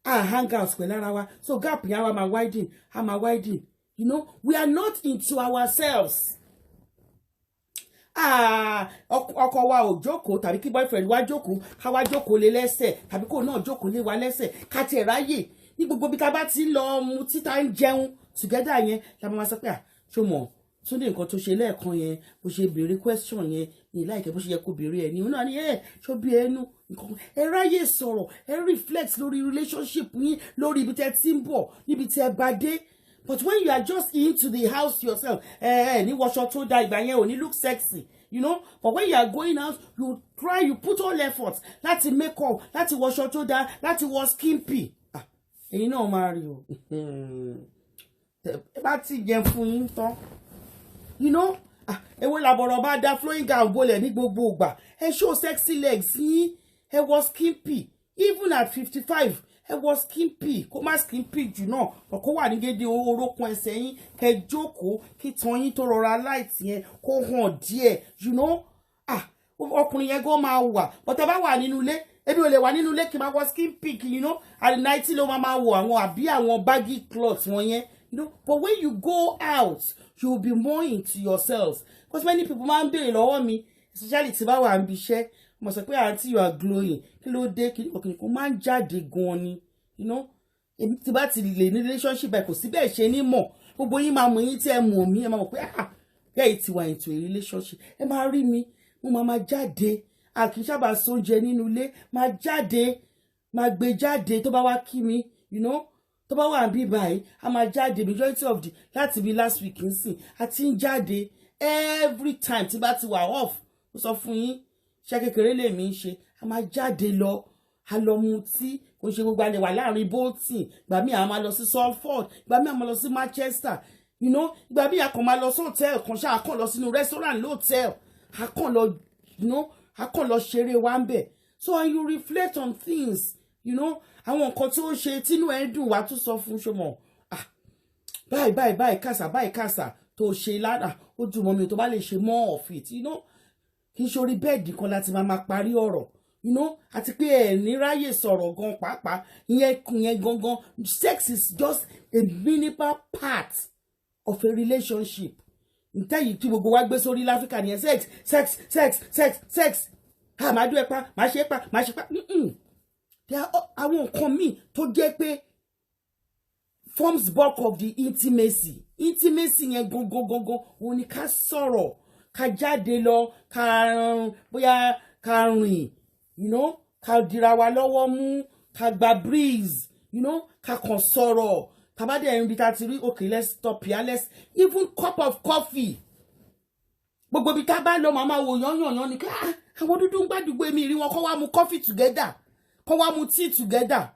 A: Hang out pẹ̀lú ara wa. So gap yẹn wa máa widen. A máa widen. You know, we are not into ourselves. Ọkọ wa ò jókòó tàbí kí boyfriend wa jókòó, ká wá jókòó lé lẹ́sẹ̀ tàbí kó náà jókòó lé wa lẹ́sẹ̀, ká tiẹ̀ ráyè ní gbogbo bí ká bá ti lọ mu títa ń jẹun together yẹn la máa sọ pé ṣó mọ̀ Túndé nǹkan tó ṣe lẹ́ẹ̀kan yẹn bó ṣe béèrè question yẹn ní láìkẹ́ bó ṣe yẹ kó béèrè ẹ̀ ní òun náà ní ṣó bí ẹnu nǹkan ẹ ráyè sọ̀rọ̀ ẹ reflect lórí relationship yín lórí ibi tẹ́ ti ń bọ̀ níbi tẹ́ bá dé. But when you are just into the house yourself, ní wọṣọ tó da ìgbà yẹn ò ní look sexy, you know. But when you are going out, you try, you put all efforts láti make up, láti wọṣọ tó da, láti wọ skimpy. Ẹ̀yin náà máa rí o. Ẹ bá ti jẹun fún yín tán, you know. Èwo làbọ̀rọ̀ bá da flowing gown bolẹ̀ ní gbogbo ìgbà. Ẹ show sexy legs yín, ẹ wọ skimpy. Even at 55. Ẹ wọ skimpy, kó má skimpy jù náà, kó wà ní gédé orókùn ẹsẹ̀ yín, kẹ́ jókòó, kí tan yín tó rọra light yẹn kó hàn díẹ̀, you know. Ọkùnrin yẹn gan máa wà, but ẹ bá wà nínú ilé, ebi ò lè wà nínú ilé kí n máa wọ skimpy, you know. At night ló máa wọ àwọn àbí àwọn baggy clothes wọn yẹn, you know. But when you go out, you will be more into yourselves. Because many people máa ń béèrè lọ́wọ́ mi, especially tí bá wà níbi iṣẹ́, mo sọ pé aunty you are glowing, kí ló dé kí kò máa ń jáde gan ni, you know. Tí bá ti lè ní relationship ẹ kò sí bẹ́ẹ̀ ṣe ní mọ̀, gbogbo yín máa mọ̀ yín tí ẹ mọ̀ mí, ẹ máa mọ̀ pé bẹ́ẹ̀ ti wà into a relationship, ẹ máa rí mi, mo máa jáde, kì í sábà sóúnjẹ nínú ilé, máa jáde, máa gbé jáde tó bá wá kí mi, you know. Tó bá wà bí báyìí a máa jáde majority of the láti bí last week nsìn a ti ń jáde every time tí bá ti wà off, mo sọ fún yín ṣe kékeré lèmi ń ṣe, a máa jáde lọ, a lọ mutí, kò ṣe gbogbo alẹ́ wà láàrin Bolton, ìgbà míì a máa lọ sí Salford, ìgbà míì a máa lọ sí Manchester, you know. Ìgbà míì a kàn máa lọ sí hotel kan ṣá, a kàn lọ sínú restaurant lóòtẹ́ẹ̀l, a kàn lọ, you know, a kàn lọ ṣeré wa ń bẹ̀. So when you reflect on things, you know, àwọn nǹkan tí ó ṣe tínú ẹ dùn wá tún sọ fún ṣọmọ báyìí kàsà tó ṣe lára ó dùn mọ́ mi tó bá lè ṣe more of it, you know. Kì í ṣorí bẹ́ẹ̀dì kan láti máa parí ọ̀rọ̀, you know. Àti pé ẹ̀ ní ráyè sọ̀rọ̀ gan pàápàá ìyẹn gangan. Sex is just a minimal part of a relationship. Ntẹ́yìí tí gbogbo wa gbé sórí láfíríkà nìyẹn, sex máa dún ẹ pa, máa ṣe pa. Àwọn nǹkan míì tó jẹ́ pé forms bulk of the intimacy yẹn gangan òun ni ká sọ̀rọ̀, ká jáde lọ, bóyá ká rìn, you know, ká dira wa lọ́wọ́ mú, ká gba breeze, you know, ká kàn sọ̀rọ̀, ká bá dẹ̀ ibi tá ti rí okay let's stop here, let's even cup of coffee. Gbogbo bí ká bá lọ màmá wò yán ni ká àwọn dúdú ń gbàdúgbò mi rí wọn kó wá mu coffee together, kó wá mu tea together.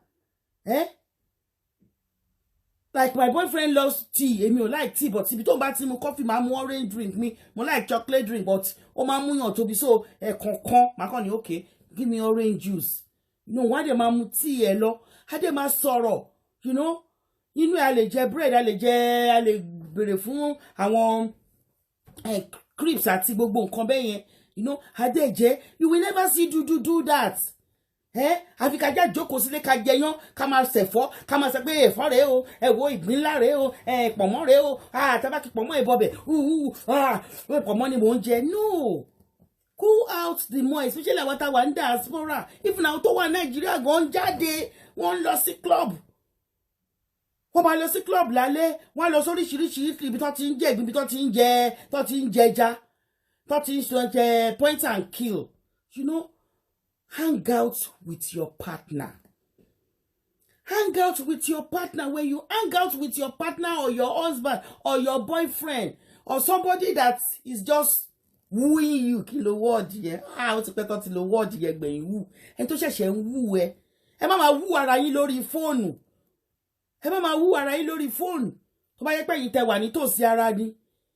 A: Like my boyfriend loves tea, èmi ò like tea, but ibi tó bá ti mu coffee máa mu orange drink mi, mo like chocolate drink, but ó máa mú yàn tóbi, so ẹ̀kọ̀ọ̀kan máa kàn ní okay give me orange juice, you know. Wọ́n á dẹ̀ máa mu tea ẹ̀ lọ, á dẹ̀ máa sọ̀rọ̀, you know. Inú ẹ̀ a lè jẹ bread, a lè bèrè fún àwọn crepes àti gbogbo nǹkan bẹ́ẹ̀ yẹn, you know. Á dẹ̀ jẹ́, you will never see do that. Àfi ká já jókòó sílé ká jẹyán, ká máa ṣẹ̀fọ́, ká máa sọ pé ẹ̀fọ́ rèé o, ẹ̀wọ̀ ìgbín ńlá rèé o, pọ̀mọ́ rèé o, tábàkì pọ̀mọ́ ìbọbẹ̀, pọ̀mọ́ ni mò ń jẹ. No, go out the more, especially àwọn táwa ní diaspora, even àwọn tó wà Nàìjíríà gan jáde, wọ́n lọ sí club, wọ́n máa lọ sí club lálẹ́, wọ́n lọ sóríṣiríṣi ibi tó ti ń jẹ ìgbín, ibi tó ti ń jẹja, tó ti ń jẹ point and kill, you know. Hang out with your partner. Hang out with your partner. When you hang out with your partner or your husband or your boyfriend or somebody that is just wooing you kí lo word yẹn ó ti pẹ́ tó ti lo word yẹn gbẹ̀yìn wù ẹni tó ṣẹ̀ṣẹ̀ ń wù ẹ má máa wú ara yín lórí fóònù ẹ má máa wú ara yín lórí fóònù tó bá yẹ pé yìí tẹ wà nítòsí ara ni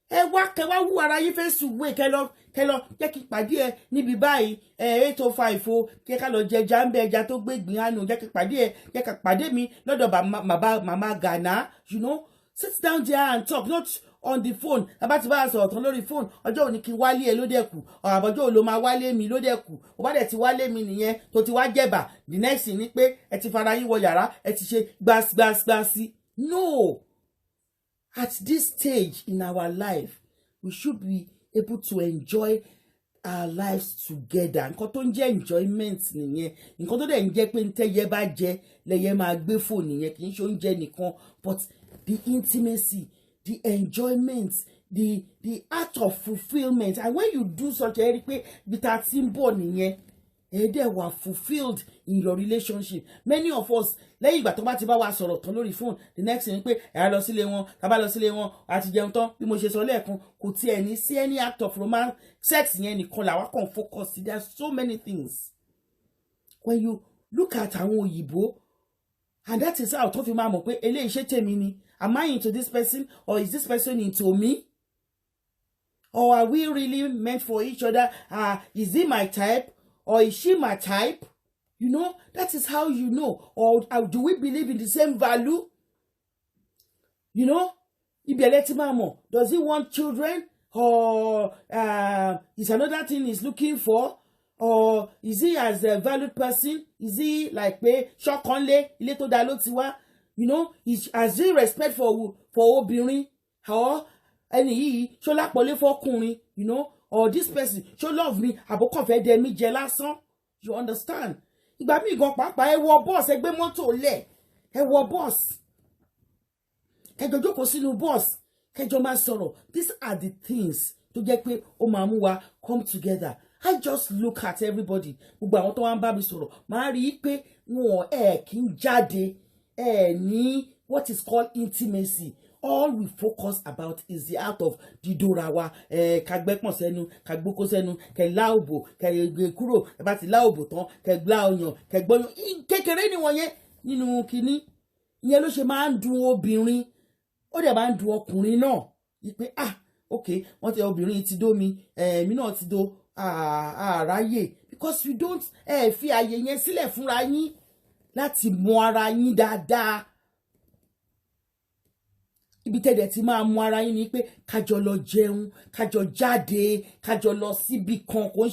A: ẹ wá kẹ wá wú ara yín face to way kẹ lọ jẹ́ kí pàdé ẹ níbi báyìí 805 o kẹ ká lọ jẹ ẹja ń bẹ ẹja tó gbégbìn àánú jẹ́ kí pàdé ẹ jẹ́ ká pàdé mi lọ́dọ̀ màmá Ghana, you know, sit down there and talk, not on the phone. About ti bá a sọ̀rọ̀ tán lórí phone ọjọ́ òní kí wálé ẹ ló dẹ̀kù àbọ̀jọ́ ò ló máa wálé mi ló dẹ̀kù ó bá dẹ̀ ti wálé mi nìyẹn tó ti wá jẹ̀bà the next thing ni pé ẹ ti fara yín wọ yàrá ẹ ti ṣe gbàsgbàsgbàsí. No, at this stage in our life we should be able to enjoy our lives together. Nǹkan tó ń jẹ́ enjoyment nìyẹn nǹkan tó dẹ̀ ń jẹ́ pé ń tẹ́yẹ bá jẹ lẹ́yẹ máa gbé fóònù nìyẹn kì í ṣe oúnjẹ nìkan but the intimacy, the enjoyment, the act of fulfilment. And when you do such a pé bita tí ń bọ̀ nìyẹn they were fulfilled in your relationship. Many of us lẹ́yìn ìgbà tó bá ti bá wa sọ̀rọ̀ tán lórí phone the next thing pé ẹ lọ sílé wọn tá bá lọ sílé wọn àti jẹun tán bí mo ṣe sọ lẹ́ẹ̀kan kò tiẹ̀ ní sí any act of romance sex yẹn nìkan làwa kàn focus. There are so many things when you look at àwọn òyìnbó and that is how tó fi máa mọ̀ pé eléyìí ṣe tèmi ni. Am I into this person or is this person into me? Or are we really meant for each other? Is he my type or is she my type? You know, that is how you know. Or do we believe in the same value? You know, does he want children? Or is another thing he's looking for? Or is he as a valued person? Is he like pé ṣọ̀kanlé ilé tó dá ló ti wá? You know, has he respect for obìnrin? Or ẹni yìí ṣó lápọ̀lé fọkùnrin? You know, or this person ṣó love me àbókàn fẹ́ dẹ mí jẹ lásán? You understand? Ìgbà míì gan pàápàá ẹ wọ bọ́ọ̀sì ẹ gbé mọ́tò lẹ̀ ẹ wọ bọ́ọ̀sì kẹjọ jókòó sínú bọ́ọ̀sì kẹjọ máa sọ̀rọ̀. These are the things tó jẹ́ pé ó máa mú wa come together. I just look at everybody. Gbogbo àwọn tó wá ń bá mi sọ̀rọ̀ máa rí i pé wọn kì í jáde ní what is called intimacy. All we focus about is the act of dídóra wa kagbẹ́pọ̀n sẹ́nu kagbókó sẹ́nu kẹláòbò kẹgbẹ́ kúrò ẹ bá ti láòbò tán kẹgbá ọyàn kẹgbọ́yàn kékeré ni wọ́n yẹn nínú kínní. Ìyẹn ló ṣe máa ń dùn obìnrin ó dẹ̀ máa ń dùn ọkùnrin náà wípé ok wọ́n ti obìnrin ti dó mi èmi náà ti dó àráyè because you don't fi àyè yẹn sílẹ̀ fúnra yín láti mọ ara yín dáadáa. Ibi tẹ́dẹ̀ ti máa mọ ara yín ni pé kájọ lọ jẹun kájọ jáde kájọ lọ síbi kan kò ń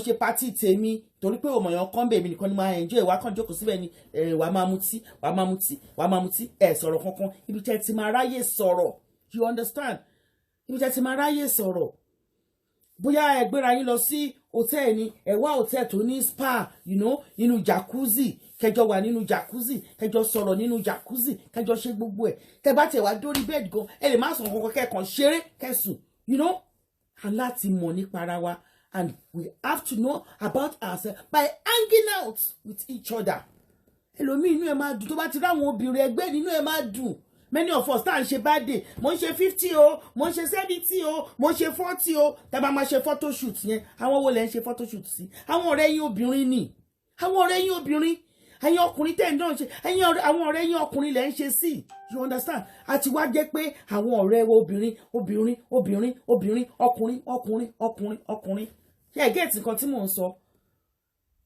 A: ṣe pátì tèmi torí pé òmòyàn kan bẹ̀ mí nìkan ni máa enjoy wá kàn jókòó síbẹ̀ ni wàá máa mutí sọ̀rọ̀ kankan. Ibi tẹ́ ti máa ráyè sọ̀rọ̀, you understand? Ibi tẹ́ ti máa ráyè sọ̀rọ̀ bóyá ẹ gbéra yín lọ sí hòtẹ́ẹ̀lì ni ẹ wá hòtẹ́ẹ̀lì tó ní spa, you know, nínú jacuzzi kẹjọ wà nínú jacuzzi kẹjọ sọ̀rọ̀ nínú jacuzzi kẹjọ ṣe gbogbo ẹ̀ tẹ bá tẹ wá dórí bẹ́ẹ̀dì gan ẹ lè má sọ kankan kẹkàn ṣeré kẹsùn, you know. Aláti mọ̀ nípa ara wa and we have to know about ourselves by hanging out with each other. Ẹlòmíì inú ẹ máa dùn tó bá ti ráwọn obìnrin ẹgbẹ́ nínú ẹ máa dùn. Many of us tá à ń ṣe birthday mo ń ṣe 50 o mo ń ṣe 70 o mo ń ṣe 40 o tá bá máa ṣe photo shoot yẹn àwọn wo lẹ ń ṣe photo shoot sí? Àwọn ọ̀rẹ́ yín obìnrin ni àwọn ọ̀rẹ́ yín obìnrin ẹ̀yin ọkùnrin tẹ̀ ń dán ṣe àwọn ọ̀rẹ́ yín ọkùnrin lẹ ń ṣe sí, you understand? Àti wá jẹ́ pé àwọn ọ̀rẹ́ obìnrin ọkùnrin ṣé ẹ gẹ́ẹ̀tì nǹkan tí mò ń sọ?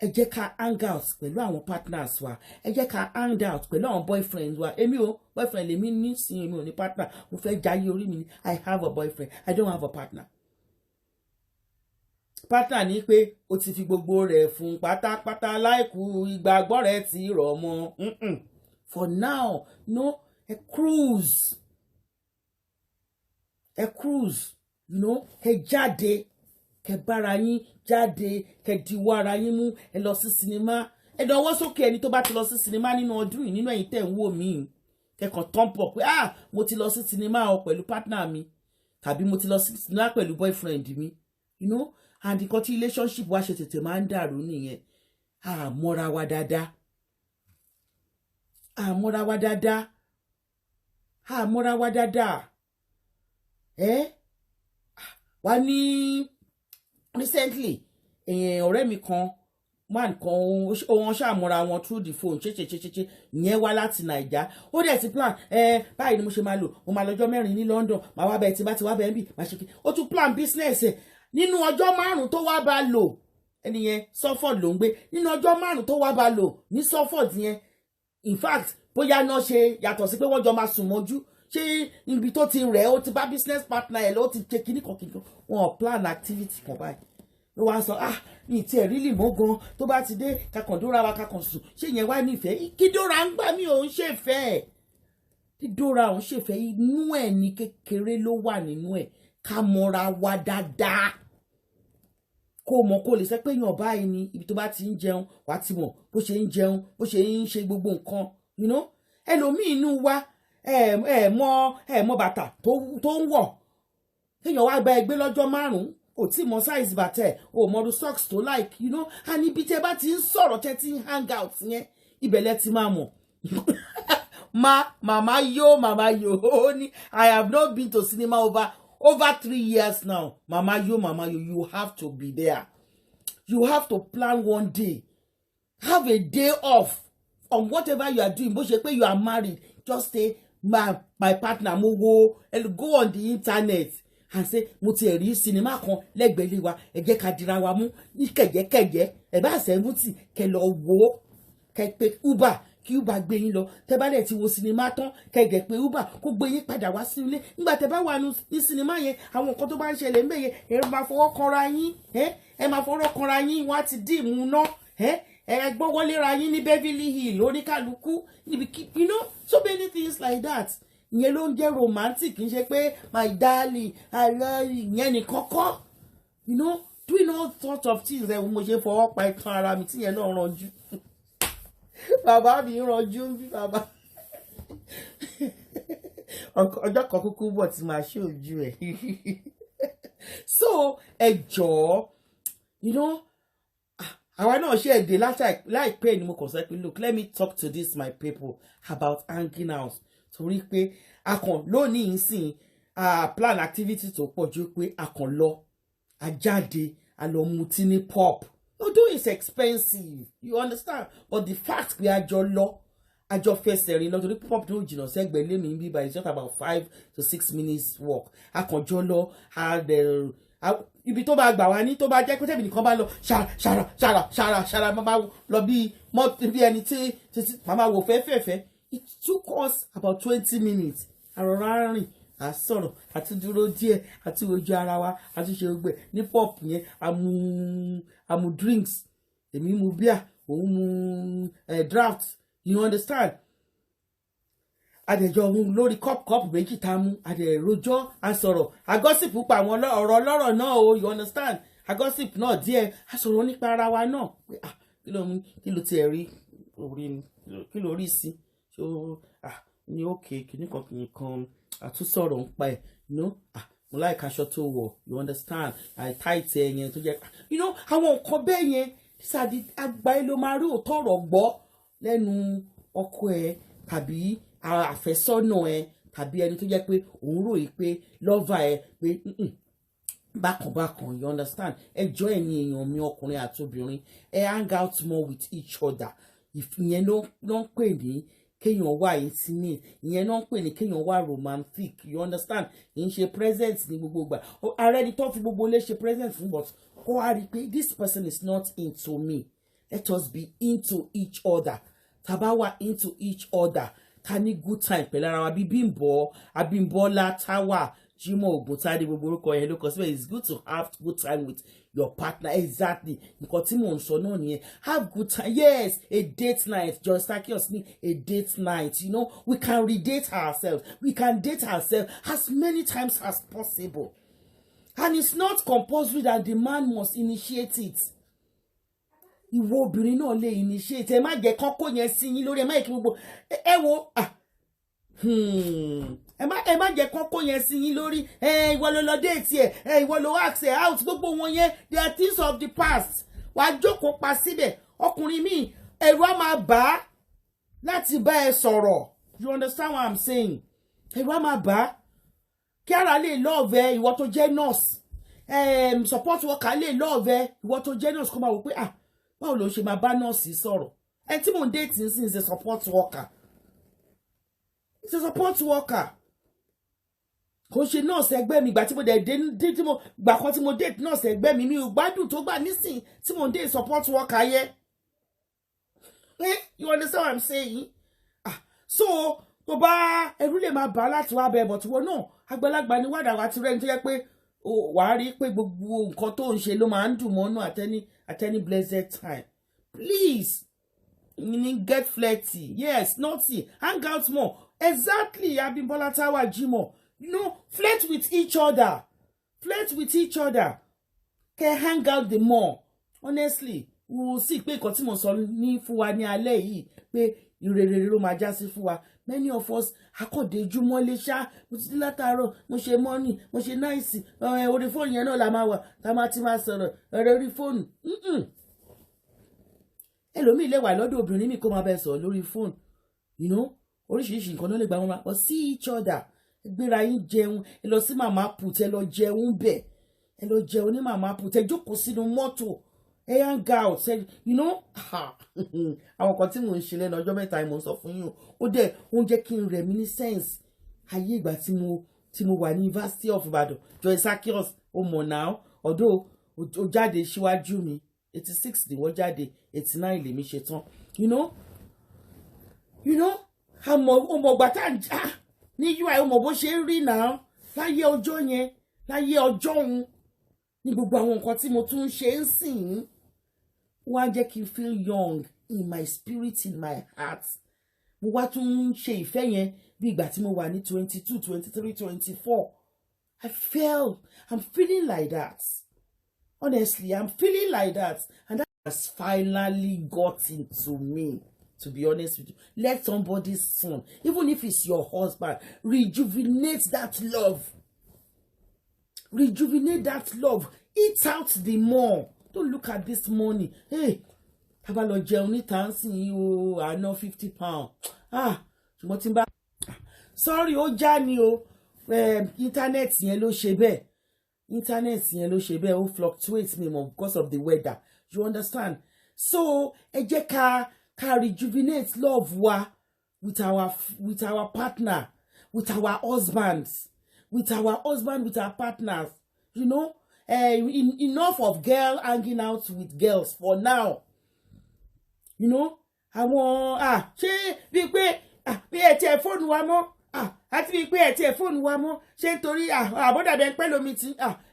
A: Ẹ jẹ́ ká hang out pẹ̀lú àwọn partners wa ẹ jẹ́ ká hang out pẹ̀lú àwọn boyfriends wa. Èmi o boyfriend lèmi ní sí èmi ò ní partner mo fẹ́ jayé orí mi ni. I have a boyfriend, I don't have a partner. Partner ní pé o ti fi gbogbo rẹ̀ fún pátápátá láìkú ìgbàgbọ́ rẹ̀ ti rọ̀ mọ́. For now no, a cruise, you know, ẹ jáde kẹ bára yín jáde kẹ diwọ́ ara yín mú ẹ lọ sí sinimá ẹ dọwọ́ sókè ẹni tó bá ti lọ sí sinimá nínú ọdún yìí nínú ẹ̀yin tẹ̀ ń wò mí kẹkàn tọ́ǹpọ̀ pé mo ti lọ sí sinimá o pẹ̀lú partner mi tàbí mo ti lọ sí sinimá pẹ̀lú boyfriend mi, you know. And nǹkan tí relationship wa ṣe tètè máa ń dàrú nìyẹn. Àmọ́ra wa dáadáa wá ní recently ọ̀rẹ́ mi kan man kan wọ́n ṣàmúra wọn through the phone ṣeṣeṣeṣe ìyẹn wá láti Naija ó dẹ̀ ti plan báyìí ni mo ṣe máa lò mo máa lọ́jọ́ 4 ní London máa wá bẹ́ẹ̀ tí bá ti wá bẹ́ẹ̀ bí máa ṣe kí ó tún plan business ẹ̀ nínú ọjọ́ 5 tó wá bá lò ẹnìyẹn Suffolk ló ń gbé nínú ọjọ́ 5 tó wá bá lò ní Suffolk yẹn in fact bóyá náà ṣe yàtọ̀ sí pé wọ́n jọ máa sùn mọ́jú ṣé ibi tó ti rẹ̀ ó ti bá business partner ẹ̀ ló ti ṣe kíníkan wọn plan activity kan báyìí ló wá sọ ní ìtì ẹ̀rí lì mọ́ gan tó bá ti dé kakàn dóra wa kakàn sùn ṣé ìyẹn wá nífẹ̀ẹ́ kí dóra ń gbà mí òun ṣèfẹ́ kí dóra òun ṣèfẹ́ inú ẹ̀ ní kékeré ló wà nínú ẹ̀ ká mọ́ra wa dáadáa kó mọ̀ kó lè sẹ́ pé èèyàn báyìí ni ibi tó bá ti ń jẹun wá ti mọ̀ bó ṣe ń jẹun bó ṣe ń ṣe gbogbo nǹkan ẹlòmíì inú wa mọ bàtà tó ń wọ̀ èèyàn wá gba ẹgbẹ́ lọ́jọ́ 5 ò tí mọ size bàtẹ̀ ò mọ̀rú socks tó like and ibi tẹ́ bá ti ń sọ̀rọ̀ tẹ́ ti ń hang out yẹn ibẹ̀lẹ̀ ti máa mọ̀ mama yo ó ní I have not been to cinema over 3 years now. Mama yo, you have to be there. You have to plan one day. Have a day off on whatever you are doing. Bó ṣe pé you are married, just say my partner mo wo and go on the internet and say mo ti rí cinema kan lẹ́gbẹ̀ẹ́ wa ẹ jẹ́ ká dira wa mú ní kẹ̀jẹ̀kẹ̀jẹ̀ ẹ bá 70 kẹ́ lọ wo kẹ́ pé Uber kí Uber gbé yín lọ tẹ́ bá dẹ̀ ti wo sinimá tán kẹ́gẹ̀ pé Uber kó gbé yín padà wá sí ilé nígbà tẹ́ bá wà ní sinimá yẹn àwọn nǹkan tó bá ń ṣẹlẹ̀ ńbẹ̀ yẹn ẹ máa fọwọ́ kanra yín ẹ máa fọwọ́ kanra yín wọ́n á ti dì mú ná ẹ gbọ́wọ́ léra yín ní Beverly Hill oníkàlùkù níbi so many things like that ìyẹn ló ń jẹ́ romantic kì í ṣe pé my darling ìyẹn nìkan kọ́ doing all sorts of things mo ṣe fọwọ́ pa itan ara mi tíyẹn náà ranjú bàbá mi rànjú bí bàbá ọjọ́ kan kúkú bọ̀ tí màá ṣe ojú ẹ̀ so ẹ jọ̀ọ́ àwa náà ṣe èdè láìpẹ́ ni mo kàn sọ pé look let me talk to this my people about hanging out torí pé a kàn lónìí nsìn plan activity tó pọ̀ ju pé a kàn lọ a jáde a lọ mutí ní pub. Although it's expensive, you understand? But the fact we are àjọ fẹsẹ̀ rìn lọ torí pop tó jìnnà sẹ́gbẹ̀ẹ́ lé mi ń bíbá it's just about 5 to 6 minutes walk. Akànjọ lọ ibi tó bá gbà wá ní tó bá jẹ́ pé tẹ̀mí nìkan bá lọ ṣàrà máa lọ bí ẹni tí màmá wò fẹ́fẹ́fẹ́. It took us about 20 minutes. Àrọ̀rá rìn sọ̀rọ̀ àti dúró díẹ̀ àti ojú ara wa àti ṣe gbẹ ní pop yẹn àmú drinks èmi mu beer òun mu draft you understand àdẹ̀jọ́ òun lórí cup méjì tá a mú àdẹ̀rojọ́ àsọ̀rọ̀ àgọ́sìpù pa àwọn ọ̀rọ̀ ọlọ́rọ̀ náà o you understand àgọ́sìpù náà díẹ̀ àsọ̀rọ̀ nípa ara wa náà pé kí ló tiẹ̀ rí orí ni kí ló rí sí so ní òkè kìnnìkan àtúnṣọ̀rọ̀ ń pa ẹ̀ mo like aṣọ tó wọ̀ you understand tight yẹn tó jẹ́ àwọn nǹkan bẹ́ẹ̀ yẹn ṣáàdì àgbà ẹ ló máa rí òótọ́ ọ̀rọ̀ gbọ́ lẹ́nu ọkọ ẹ tàbí àfẹ́sọ́nà ẹ tàbí ẹni tó jẹ́ pé òun ròyìn pé lọ́va ẹ pé bákan you understand ẹjọ́ ẹ̀yin èèyàn mi ọkùnrin àti obìnrin ẹ hang out more with each other ìyẹn ló ń pè ní kéèyàn wà intimate ìyẹn náà ń pè ní kéèyàn wà romantic you understand kì í ṣe present ní gbogbo ìgbà ààrẹ ni tó fi gbogbo ilé ṣe present fún but kó wá rí i pé this person is not into me let us be into each other tàbá wà into each other ká ní good time pẹ̀lú ara wa bí Abímbọ́lá Táwà Jimoh Ògúntádé gbogbo orúkọ yẹn ló kọ síbẹ̀ it's good to have good time with your partner exactly nǹkan tí mò ń sọ náà nìyẹn have good time yes a date night John Stakios ní a date night we can redate ourselves we can date ourselves as many times as possible and it's not compulsory that the man must initiate it ìwọ obìnrin náà lè initiate ẹ má jẹ́ kọ́kọ́ yẹn sí yín lórí ẹ má yẹ kí gbogbo ẹ wo ẹ má jẹ́ kọ́kọ́ yẹn sí yín lórí ìwọ ló lọ déètì ẹ ìwọ ló ask ẹ out gbogbo wọn yẹn they are things of the past wàá jókòó pa síbẹ̀ ọkùnrin míì ẹ̀rù á máa bà á láti bá ẹ sọ̀rọ̀ you understand what I'm saying ẹ̀rù á máa bà á kí ara lè love ẹ ìwọ tó jẹ́ nurse support worker lè love ìwọ tó jẹ́ nurse kó máa wò pé báwo ló ṣe máa bá nurse sọ̀rọ̀ ẹni tí mò ń date nísìnyí is a support worker. It's a support worker. Kò ṣe nurse ẹgbẹ́ mi ìgbà tí mo dé tí mo gbà kan tí mo date nurse ẹgbẹ́ mi ò gbádùn tó gbà nísìn tí mo date support worker yẹ. You understand what I'm saying? So tó bá ẹrú lè máa bá láti wá bẹ but wọ́n náà àgbàlagbà ni wàdà wá ti rẹ́ni tó yẹ pé wàá rí pé gbogbo nǹkan tó ń ṣe ló máa ń dùn mọ́nú at any blessed time. Please, get flirty. Yes, naughty. Hang out more. Exactly, Abimbola Tawa Jimo. Flirt with each other. Flirt with each other. Can hang out the more. Honestly, we will see pé nǹkan tí mo sọ ní fún wa ní alẹ́ yìí pé ìrere ló máa já sí fún wa. Many of us akọ̀déjú mọ́lé ṣá mo ti látàárọ̀ mo ṣe money mo ṣe nice orí fóònù yẹn náà la máa wà tá máa ti máa sọ̀rọ̀ ọ̀rọ̀ orí fóònù. Ẹlòmíì lè wà lọ́dọ̀ obìnrin mi kó máa bẹ sọ̀rọ̀ lórí fóònù. Oríṣiríṣi nǹkan ló lè gba wọn máa pọ̀ sí each other. Gbéra yín jẹun ẹ lọ sí màmá put ẹ lọ jẹun bẹ̀ ẹ lọ jẹun ní màmá put ẹ jókòó sínú mọ́tò ẹ hang out àwọn kan tí mò ń ṣe lẹ́nu ọjọ́ mẹ́ta mo sọ fún yín ó jẹ́ kí n reminiscence ayé ìgbà tí mo wà ní University of Ibadan Joyce Sakios ó mọ̀ náà ọ̀dọ̀ ó jáde síwájú mi 86 ni wọ́n jáde 89 lèmi ṣe tán ọmọ ọgbà tá ní UI ọmọ bó ṣe ń rí náà láyé ọjọ́ yẹn láyé ọjọ́ òun ní gbogbo àwọn nǹkan tí mo tún ṣe ń sìn wá jẹ́ kí n feel young in my spirit in my heart mo wá tún ń ṣe ìfẹ́ yẹn bí ìgbà tí mo wà ní 22 23 24 I'm feeling like that honestly I'm feeling like that and that has finally got into me. To be honest with you, let somebody's son, even if it's your husband, rejuvenate that love. Rejuvenate that love. Eat out the more. Don't look at this money. Hey, have a lot of money dancing you I know £50. Sorry, Johnny, internet yẹn ló ṣe bẹ́ẹ̀. Internet yẹn ló ṣe bẹ́ẹ̀ ó fluctuates me because of the weather. You understand? So, ẹ jẹ́ ká rejuvenate love wa with our partner, with our husbands, with our partners. Enough of girl hanging out with girls for now. Àwọn ṣé bí pé bí ẹ tiẹ̀ fóònù wa mọ́ àti bí pé ẹ tiẹ̀ fóònù wa mọ́ ṣé nítorí àbọ̀dàbẹ̀ pẹ́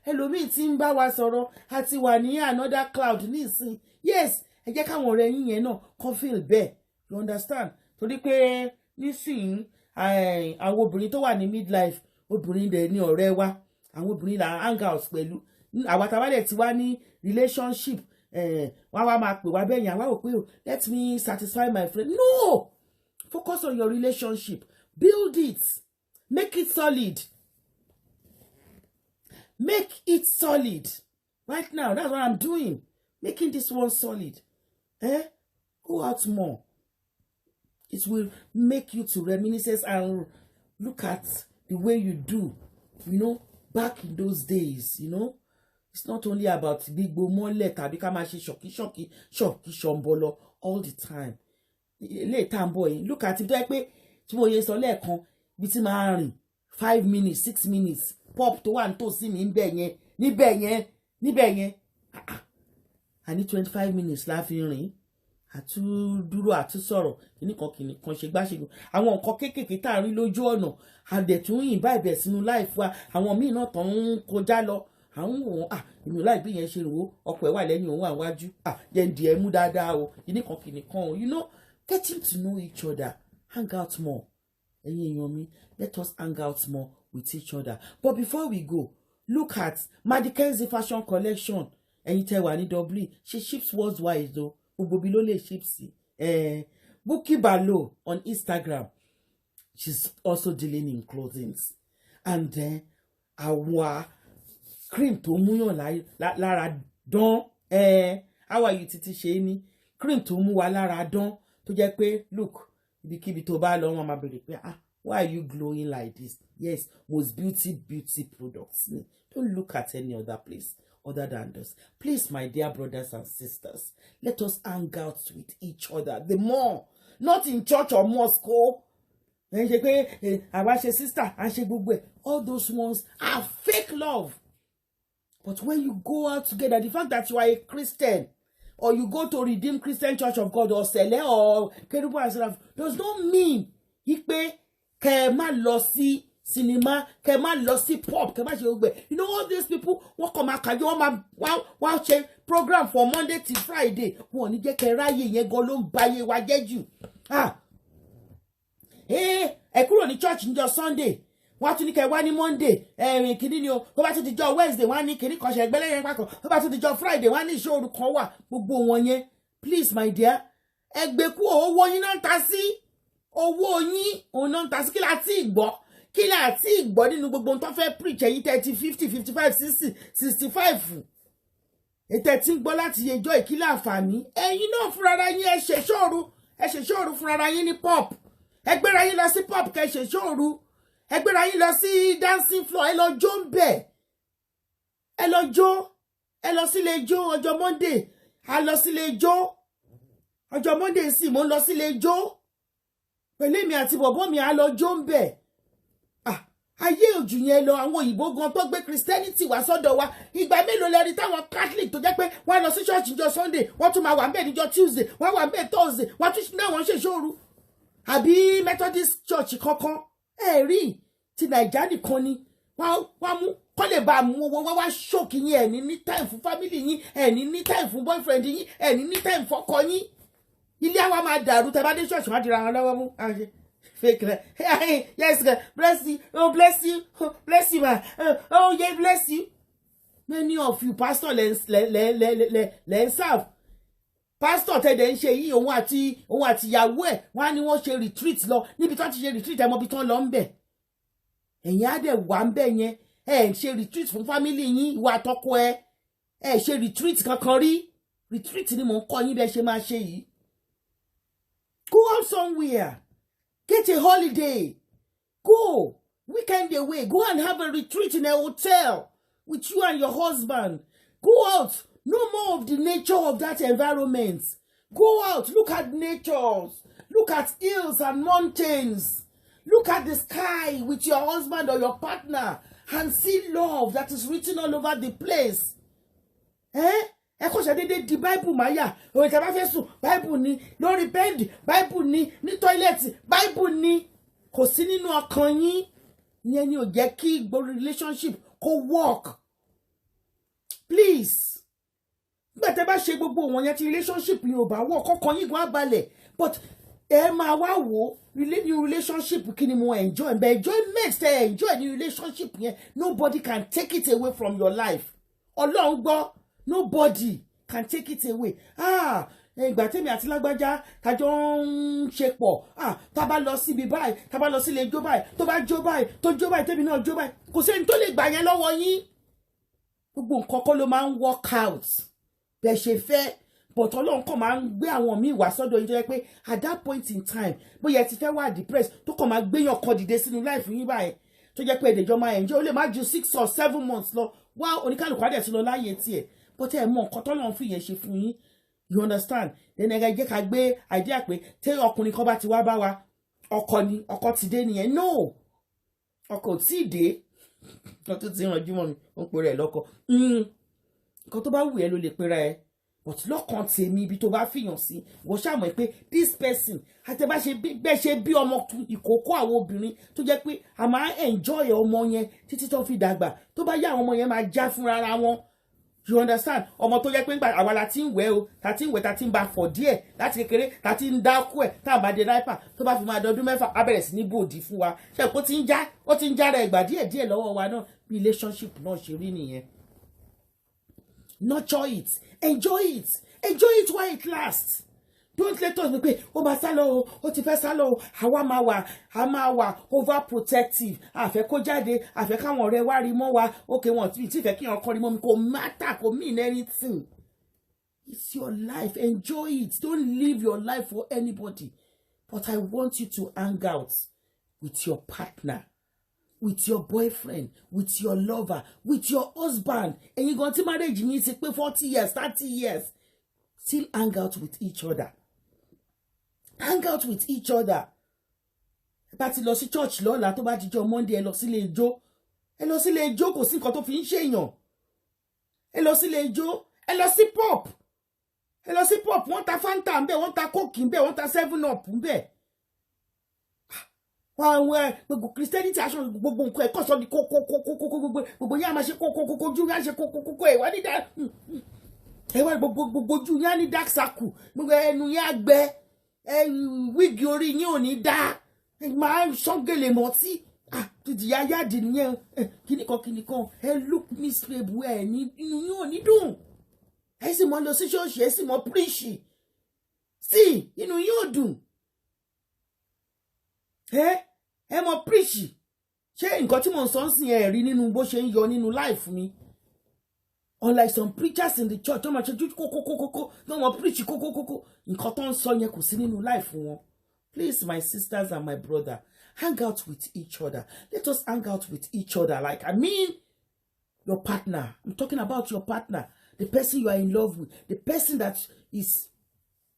A: ẹlòmíì tí ń bá wa sọ̀rọ̀ àti wà ní another cloud nísìn. Yes, ẹ jẹ́ káwọn ọ̀rẹ́ yín yẹn náà kàn feel bẹ́ẹ̀. You understand? Torí pé nísìnyí àwọn obìnrin tó wà ní midlife obìnrin dẹ̀ ní ọ̀rẹ́ wa àwọn obìnrin là hang out pẹ̀lú àwa tábàlẹ̀ tí wá ní relationship wọ́n wá máa pè wá bẹ́ẹ̀ yẹn àwa ò pé let me satisfy my friend. No! Focus on your relationship. Build it. Make it solid. Make it solid. Right now, that's what I'm doing. Making this one solid. Go out more. It will make you to reminisce and look at the way you do, back in those days, It's not only about big bomole tàbí ká máa ṣe ṣọ̀kí ṣọ̀mbọ̀lọ̀ all the time. Later boy, look at it like pé tí mo yẹ sọ lẹ́ẹ̀kan bí tí máa rìn 5 minutes 6 minutes pop tó wà nítòsí mi níbẹ̀ yẹn. I need 25 minutes la fi rìn àtúndúró àtúnsọ̀rọ̀ kìnnìkan ṣe gbáṣẹ́gun àwọn nǹkan kéékèèké tá a rí lójú ọ̀nà àdẹ̀tún yìn bá ìbẹ̀ sínú life wa àwọn míì náà tán ń kọjá lọ àwọn òun èmi láì bí yẹn ṣe rò ó ọkọ̀ ẹ̀ wà lẹ́yìn òun àwájú yẹn di ẹ̀ mú dáadáa o kìnnìkan o getting to know each other hang out more ẹ̀yin èèyàn mi let us hang out more with each other but before we go look at Madikenzie fashion collection ẹ̀yin tẹ́ wà ní Dublin she ships worldwide o gbogbo bí ló lè ships Bukky Balo on Instagram she's also dealing in clothing and then our cream tó múyàn lára dán how are you títí ṣe ní cream tó mú wa lára dán tó jẹ́ pé look ibikíbi tó bá lọ wọn máa bèrè pé Why are you glowing like this? Yes, most beauty products. Don't look at any other place other than this. Please, my dear brothers and sisters, let us hang out with each other. The more, not in church or mosque. Sister, all those ones are fake love. But when you go out together, the fact that you are a Christian, or you go to Redeemed Christian Church of God, or Sele, or Kerubu and Seraph, does not mean ke ma lọ sí cinema, ke ma lọ sí pop, ke ma ṣe gbogbo. You know, all these people wọ́n kàn máa kàjọ wọ́n ṣe program for Monday till Friday. Wọ́n ní jẹ́ kẹ́ ráyè yẹn gan ló ń báyé wa jẹ́ jù. Ẹ kúrò ní church níjọ́ Sunday. Wọ́n tún ní kẹ́ wá ní Monday. Kìíní ni o. Tó bá tún di jọ́ Wednesday, wọ́n á ní kìíní kan ṣe ẹgbẹ́lẹ́ yẹn pákọ̀. Tó bá tún di jọ́ Friday, wọ́n á ní ìṣòro kan wà. Gbogbo wọn yẹn. Please, my dear. Ẹgbẹ́ kú owó yín náà ta sí. Owó yín òun náà ta sí. Kí la ti gbọ́? Kí la ti gbọ́ nínú gbogbo ohun tó fẹ́ preach ẹ̀yin 30, 50, 55, 60, 65. Ètè tí ń gbọ́ láti yẹjọ́ ìkílẹ̀ àǹfààní. Ẹ̀yin náà fúnra yín ẹ ṣe ṣòru fúnra yín ní pop. Ẹ gbéra yín lọ sí pop kẹ́ ṣe ṣòru. Ẹ gbéra yín lọ sí dancing floor, ẹ lọ jó ń bẹ̀. Ẹ lọ jó. Ẹ lọ sílé jó ọjọ́ Monday. A lọ sílé jó. Ọjọ́ Monday sì mo lọ sílé jó. Pẹ̀lú mi àti bọ̀bọ́ mi a lọ jó ń bẹ̀. Ayé òjù yẹn lọ àwọn òyìnbó gan tó gbé Christianity wá sọ́dọ̀ wa. Ìgbà mélòó lẹ rí táwọn Catholic tó jẹ́ pé wọ́n lọ sí church níjọ́ Sunday, wọ́n tún máa wà ńbẹ̀ níjọ́ Tuesday, wọ́n wà ńbẹ̀ Thursday, wọ́n tún náà wọ́n ṣe ṣòru. Àbí Methodist church kankan rí ti Naija nìkan ni wọ́n mú kọ́ lè bá mú owó wá ṣókì yín ẹ̀ní ní time fún family yín, ẹ̀ní ní time fún boyfriend yín, ẹ̀ní ní time fọ́kọ yín. Ilé àwa máa dàrú tẹ́ bá dé church wọ́n á dira wọn lọ́wọ́ mú. Fake yes, bless you. Oh, bless you. Oh, bless you, man. Oh, yeah, bless you. Many of you, pastor, let's serve. Pastor tẹ́lẹ̀ ń ṣe yìí òun àti ìyàwó ẹ̀ wọ́n á ní wọ́n ṣe retreat lọ níbi tó ti ṣe retreat ẹ̀ mọ́ bí tó ń lọ ń bẹ̀. Ẹ̀yin á dẹ̀ wà ń bẹ̀ yẹn ẹ̀ ṣe retreat fún family yín ìwà àtọkọ ẹ̀ ṣe retreat kankan rí. Retreat ni mò ń kọ́ yín bẹ́ẹ̀ ṣe máa ṣe yìí. Go out somewhere. Get a holiday. Go. Weekend away. Go and have a retreat in a hotel with you and your husband. Go out. No more of the nature of that environment. Go out. Look at nature. Look at hills and mountains. Look at the sky with your husband or your partner and see love that is written all over the place. Ẹ kò ṣe dédé di Bible máyà. Òye tẹ́ bá fẹ́ sùn, Bible ni. Lórí bẹ́ẹ̀dì, Bible ni. Ní tọ́ílẹ̀tì, Bible ni. Kò sí nínú ọkàn yín. Ìyẹn ni ò jẹ́ kí gbogbo relationship kó work. Please. Nígbà tẹ́ bá ṣe gbogbo wọn yẹn tí relationship yìí ò bá work, ọkàn yín gan á balẹ̀. But ẹ máa wá wò new relationship kí ni mo enjoy. But enjoyment tẹ́ enjoy ní relationship yẹn. Nobody can take it away from your life. Ọlọ́run gbọ́. Nobody can take it away. Ìgbà tèmi àti lágbájá kájọ ń ṣe pọ̀. Tá bá lọ síbi báyìí, tá bá lọ sílé jó báyìí, tó bá jó báyìí, tó jó báyìí, tèmi náà jó báyìí. Kò sẹ́ni tó lè gbà yẹn lọ́wọ́ yín. Gbogbo nǹkan kọ́ ló máa ń work out. Bẹ́ẹ̀ ṣe fẹ́. But Ọlọ́run kàn máa ń gbé àwọn míì wá sọ́dọ̀ yín tó yẹ pé at that point in time, bóyá ẹ ti fẹ́ wà depressed, tó kàn máa gbéyàn kan dìde sínú life yín báyìí. Tó jẹ́ pé èdèjọ́ máa enjoy. Ó lè má ju 6 or 7 months lọ. Wá oníkálùkù á dẹ̀ tún lọ láyé tiẹ̀. But ẹ mọ nǹkan tọ́lọ́run fi yẹn ṣe fún yín. You understand? Then ẹ jẹ́ ká gbé idea pé tí ọkùnrin kan bá ti wá bá wa, ọkọ ti dé nìyẹn. No. Ọkọ ò tí ì dé. Ọkọ tó ti rànjú mọ́ mi, ó ń pe rẹ̀ lọ́kọ. Nǹkan tó bá wù ẹ́ ló lè pera ẹ. But lọ́kàn tèmi ibi tó bá fìyàn sí, wọ́n ṣàmọ̀ pé this person àti bẹ́ẹ̀ ṣe bí ọmọ ìkókó àwọn obìnrin tó jẹ́ pé a máa enjoy ọmọ yẹn títí tó fi dàgbà. Tó bá yá àwọn ọmọ yẹn máa já fúnra wọn. You understand? Ọmọ tó jẹ́ pé nígbà àwa la ti ń wẹ̀ o, ta ti ń wẹ̀, ta ti ń ba fọ̀ díẹ̀ láti kékeré, ta ti ń dákú ẹ̀, tá a bá dé náírà tó bá fi máa dọdún 6 á bẹ̀rẹ̀ sí ní bòdì fún wa. Ṣé kó ti ń já rẹ̀ ìgbà díẹ̀ lọ́wọ́ wa náà. Relationship náà ṣe rí nìyẹn. Nurture it. Enjoy it. Enjoy it while it lasts. Don't let us be pé ó máa sá lọ o, ó ti fẹ́ sá lọ o, àwa máa wà overprotective. Àfẹ́ kó jáde, àfẹ́ káwọn ọ̀rẹ́ wá rí mọ́ wa. Okay, wọn tí fẹ́ kí wọn kọ́ rí mọ́ mi, kò matter, kò mean anything. It's your life. Enjoy it. Don't live your life for anybody. But I want you to hang out. with your partner, with your boyfriend, with your lover, with your husband. And you go to marriage, you say 40 years, 30 years. Still hang out with each other. Hang out with each other. Bá ti lọ sí church lọ́la tó bá ti jọ Monday ẹ lọ sílé ijó. Ẹ lọ sílé ijó kò sí nǹkan tó fi ń ṣèyàn. Ẹ lọ sílé ijó, ẹ lọ sí pop. Ẹ lọ sí pop, wọ́n ta Fanta ńbẹ̀, wọ́n ta Coke ńbẹ̀, wọ́n ta 7up ńbẹ̀. Gbogbo Christianity aṣọ gbogbo nǹkan ẹ̀kọ́ sọ di gbogbo yá máa ṣe kókókókó ojú yá ṣe kókókókó ẹ̀wá ní dá ẹ̀wá gbogbo ojú yá ní dark circle gbogbo ẹnu yá gbẹ wíìgì orí yín ò ní dá máa ń ṣọ́ngẹ̀lẹ̀ mọ́tí títí yá yáàdì nìyẹn kíníkan look misbehave ẹ̀ ní inú yín ò ní dùn ẹ sì mọ́ lọ sí ṣọ́ọ̀ṣì ẹ sì mọ́ píríṣì sí inú yín ò dùn ẹ mọ preach ṣé nǹkan tí mo ń sọ ń sìn ẹ rí nínú bó ṣe ń yọ nínú life mi unlike some preachers in the church tó máa ṣe kókókókókó tó wọn preach kókókókó nǹkan tó ń sọ yẹn kò sí nínú life wọn. Please, my sisters and my brother, hang out with each other. Let us hang out with each other. Like, I mean, your partner. I'm talking about your partner, the person you are in love with, the person that is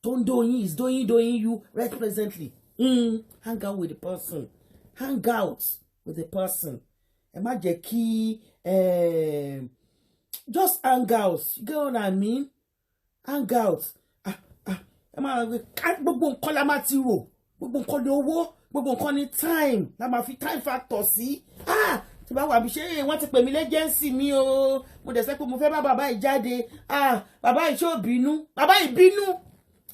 A: doing you right presently. Hang out with the person. Hang out with the person. Ẹ má jẹ́ kí just hang out. You get what I mean? Hang out. Gbogbo nǹkan la máa ti rò. Gbogbo nǹkan ni owó. Gbogbo nǹkan ni time. La máa fi time factor sí. Tí bá wà bí ṣe wọ́n ti pè mí lẹ́jẹ́nsì mi o. Mo dẹ̀ sẹ́ pé mo fẹ́ bá bàbá yìí jáde. Bàbá yìí ṣé ò bínú. Bàbá yìí bínú.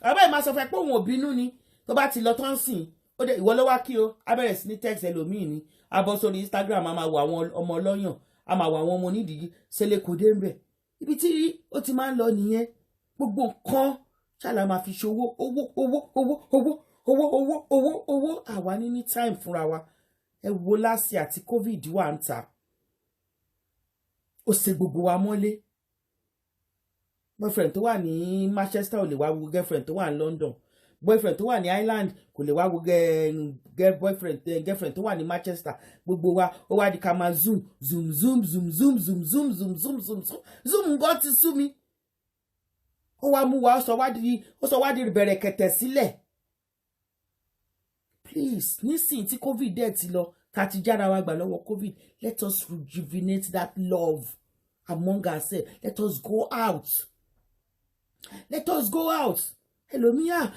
A: Bàbá yìí máa sọ fẹ́ pé òun ò bínú ni. Tó bá ti lọ tán sìn ó dé ìwọ ló wá kí o a bẹ̀rẹ̀ sí ní text ẹlòmíì ni a bọ́ sórí Instagram a máa wo àwọn ọmọ ọlọ́yàn a máa wo àwọn ọmọ onídìí ṣẹlẹ̀ kò dé ń bẹ̀ ibi tí ó ti máa ń lọ nìyẹn gbogbo nǹkan ṣáàlà máa fi ṣòwò owó àwa ní time fúnra wa ẹ wo láṣì àti COVID wà ń ta ó ṣe gbogbo wa mọ́lé boyfriend tó wà ní Manchester ò lè wá wo girlfriend tó wà ní London boyfriend tó wà ní Ireland kò lè wá wo girlfriend tó wà ní Manchester gbogbo wa ó wá di ká máa zoom nǹkan ti sú mi ó wá mú wa ó sọ wá di bẹ̀rẹ̀ kẹ̀tẹ̀ sílẹ̀. Please nísìnyí tí COVID dẹ̀ ti lọ ká ti jára wa gbà lọ́wọ́ COVID let us rejuvenate that love among ourselves. Let us go out. Ẹlòmíà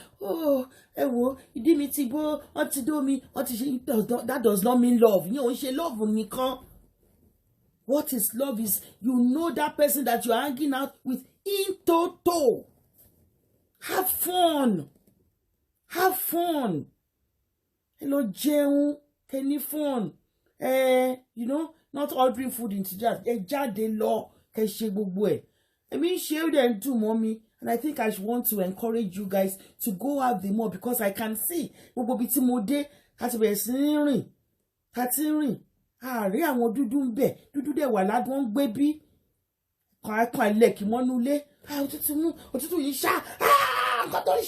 A: ẹ wo ìdí mi ti bó wọ́n ti dó mi wọ́n ti ṣe that does not mean love. Yín ò ń ṣe love nìkan. What is love is you know that person that you are hanging out with in toto. Have fun. Ẹ lọ jẹun kẹ́ ní fun. You know, not ordering food into that. Ẹ jáde lọ kẹ́ ṣe gbogbo ẹ̀. Èmi ń ṣe ó dẹ̀ ń dùn mọ́ mi. And I think I want to encourage you guys to go out the more because I can see gbogbo bí tí mo dé àti bẹ̀rẹ̀ sí ní rìn àárí àwọn dúdú ń bẹ̀ dúdú dẹ̀ wà ládùn ń gbé bí kan ilẹ̀kì mọ́nú ilé òtútù yìí ṣá nǹkan tó ń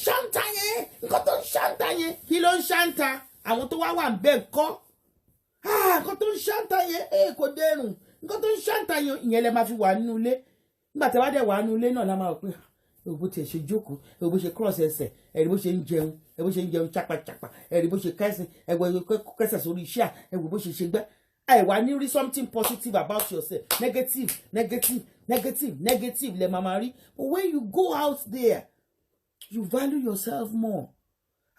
A: ṣáǹtà yẹn kí ló ń ṣáǹtà àwọn tó wá ń bẹ̀ kọ́ nǹkan tó ń ṣáǹtà yẹn kò dẹrùn nǹkan tó ń ṣáǹtà yẹn ìyẹn lẹ máa fi wà nínú ilé nígbà tí wàá dẹ̀ wà nínú ilé náà la máa pè bó ti ṣe jókòó bó ṣe cross ẹsẹ̀ ẹ̀rí bó ṣe ń jẹun chapachapa ẹ̀rí bó ṣe kẹsìn kẹsẹ̀ sórí iṣẹ́ ẹ̀wò bó ṣe gbẹ́ àìwá ní rí something positive about yourself negative lẹ máa rí but when you go out there you value yourself more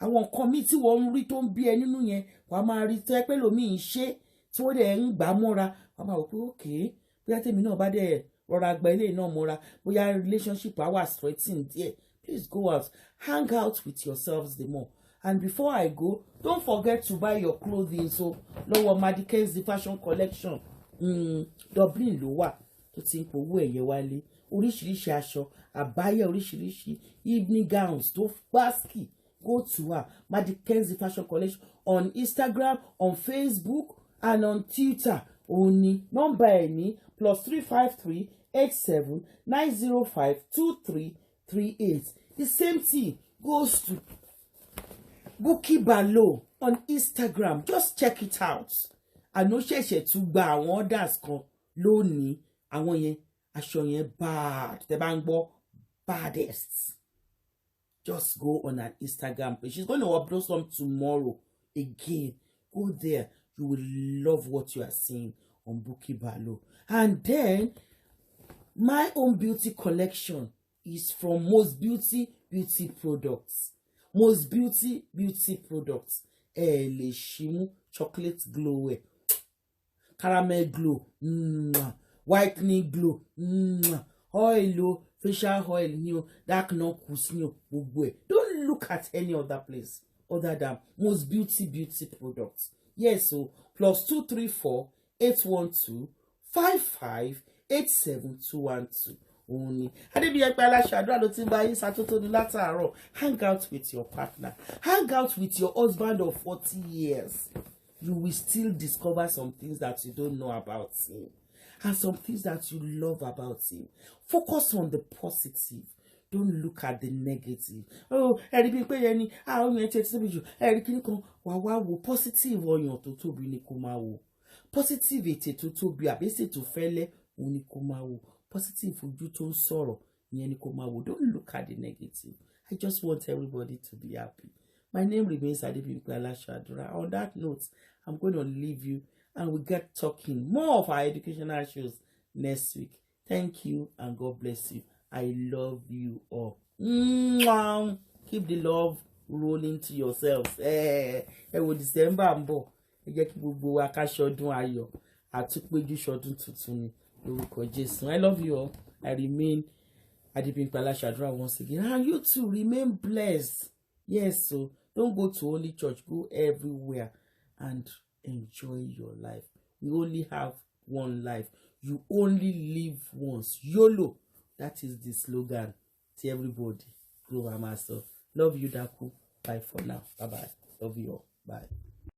A: àwọn nǹkan míì tí wọ́n ń rí tó ń bí ẹ nínú yẹn wàá máa rí tẹ́ pé lómi ń ṣe tí wọ́n dẹ̀ ń gbà á mọ́ra wàá máa wò pé okay bóyá tèmi náà bá dẹ̀ rọra gba ilé náà mọ́ra bóyá relationship our strengthening there. Please go out, hang out with yourselves the more. And before I go, don't forget to buy your clothing. So lọ́wọ́ Madikens the fashion collection Dublin ló wà tó ti ń powó ẹ̀yẹ wálé oríṣiríṣi aṣọ àbáyẹ oríṣiríṣi evening gowns tó fásitì go to her Madikens the fashion collection on Instagram, on Facebook and on Twitter. Òní nọ́mbà ẹ̀ ní +353 87 905 2338. The same thing goes to Bukky Balo on Instagram, just check it out. Àná ṣẹ̀ṣẹ̀ tún gba àwọn orders kan lónìí, àwọn yẹn aṣọ yẹn bad, tẹ́ bá ń gbọ́ baddest. Just go on her Instagram page. She's going to upload some tomorrow again. Go there. You will love what you are seeing on Bukky Balo. And then my own beauty collection is from Most Beauty Beauty Products. Most Beauty Beauty Products. Le Shimu chocolate glow, caramel glow, whitening glow, oil, facial oil, new dark knuckles, new. Don't look at any other place other than Most Beauty Beauty Products. Yes, so +234 812 55 87212. Only. Hang out with your partner. Hang out with your husband of 40 years. You will still discover some things that you don't know about him. And some things that you love about him. Focus on the positive. Don't look at the negative. Oh, positive oyan to tobi ni ko ma wo. Positive ete to tobi abese to fele oni ko ma wo. Positive ojú tó ń sọ̀rọ̀ ìyẹn ni kó máa wò. Don't look at the negative. I just want everybody to be happy. My name remains Adebimpe Alashaadura. On that note, I'm going to leave you and we'll get talking more of our educational shows next week. Thank you and God bless you. I love you all. Keep the love rolling to yourselves. Wo December ń bọ̀. Ẹ jẹ́ kí gbogbo wa ká ṣọdún ayọ̀ àtúpéjú ṣọdún tuntun ni. I love you all. I remain Adebimpe Alashaadura once again. And you too remain blessed. Yes, so don't go to only church. Go everywhere and enjoy your life. We only have one life. You only live once. YOLO. That is the slogan to everybody. Go Amaso. Love you, Daku. Bye for now. Bye-bye. Love you all. Bye.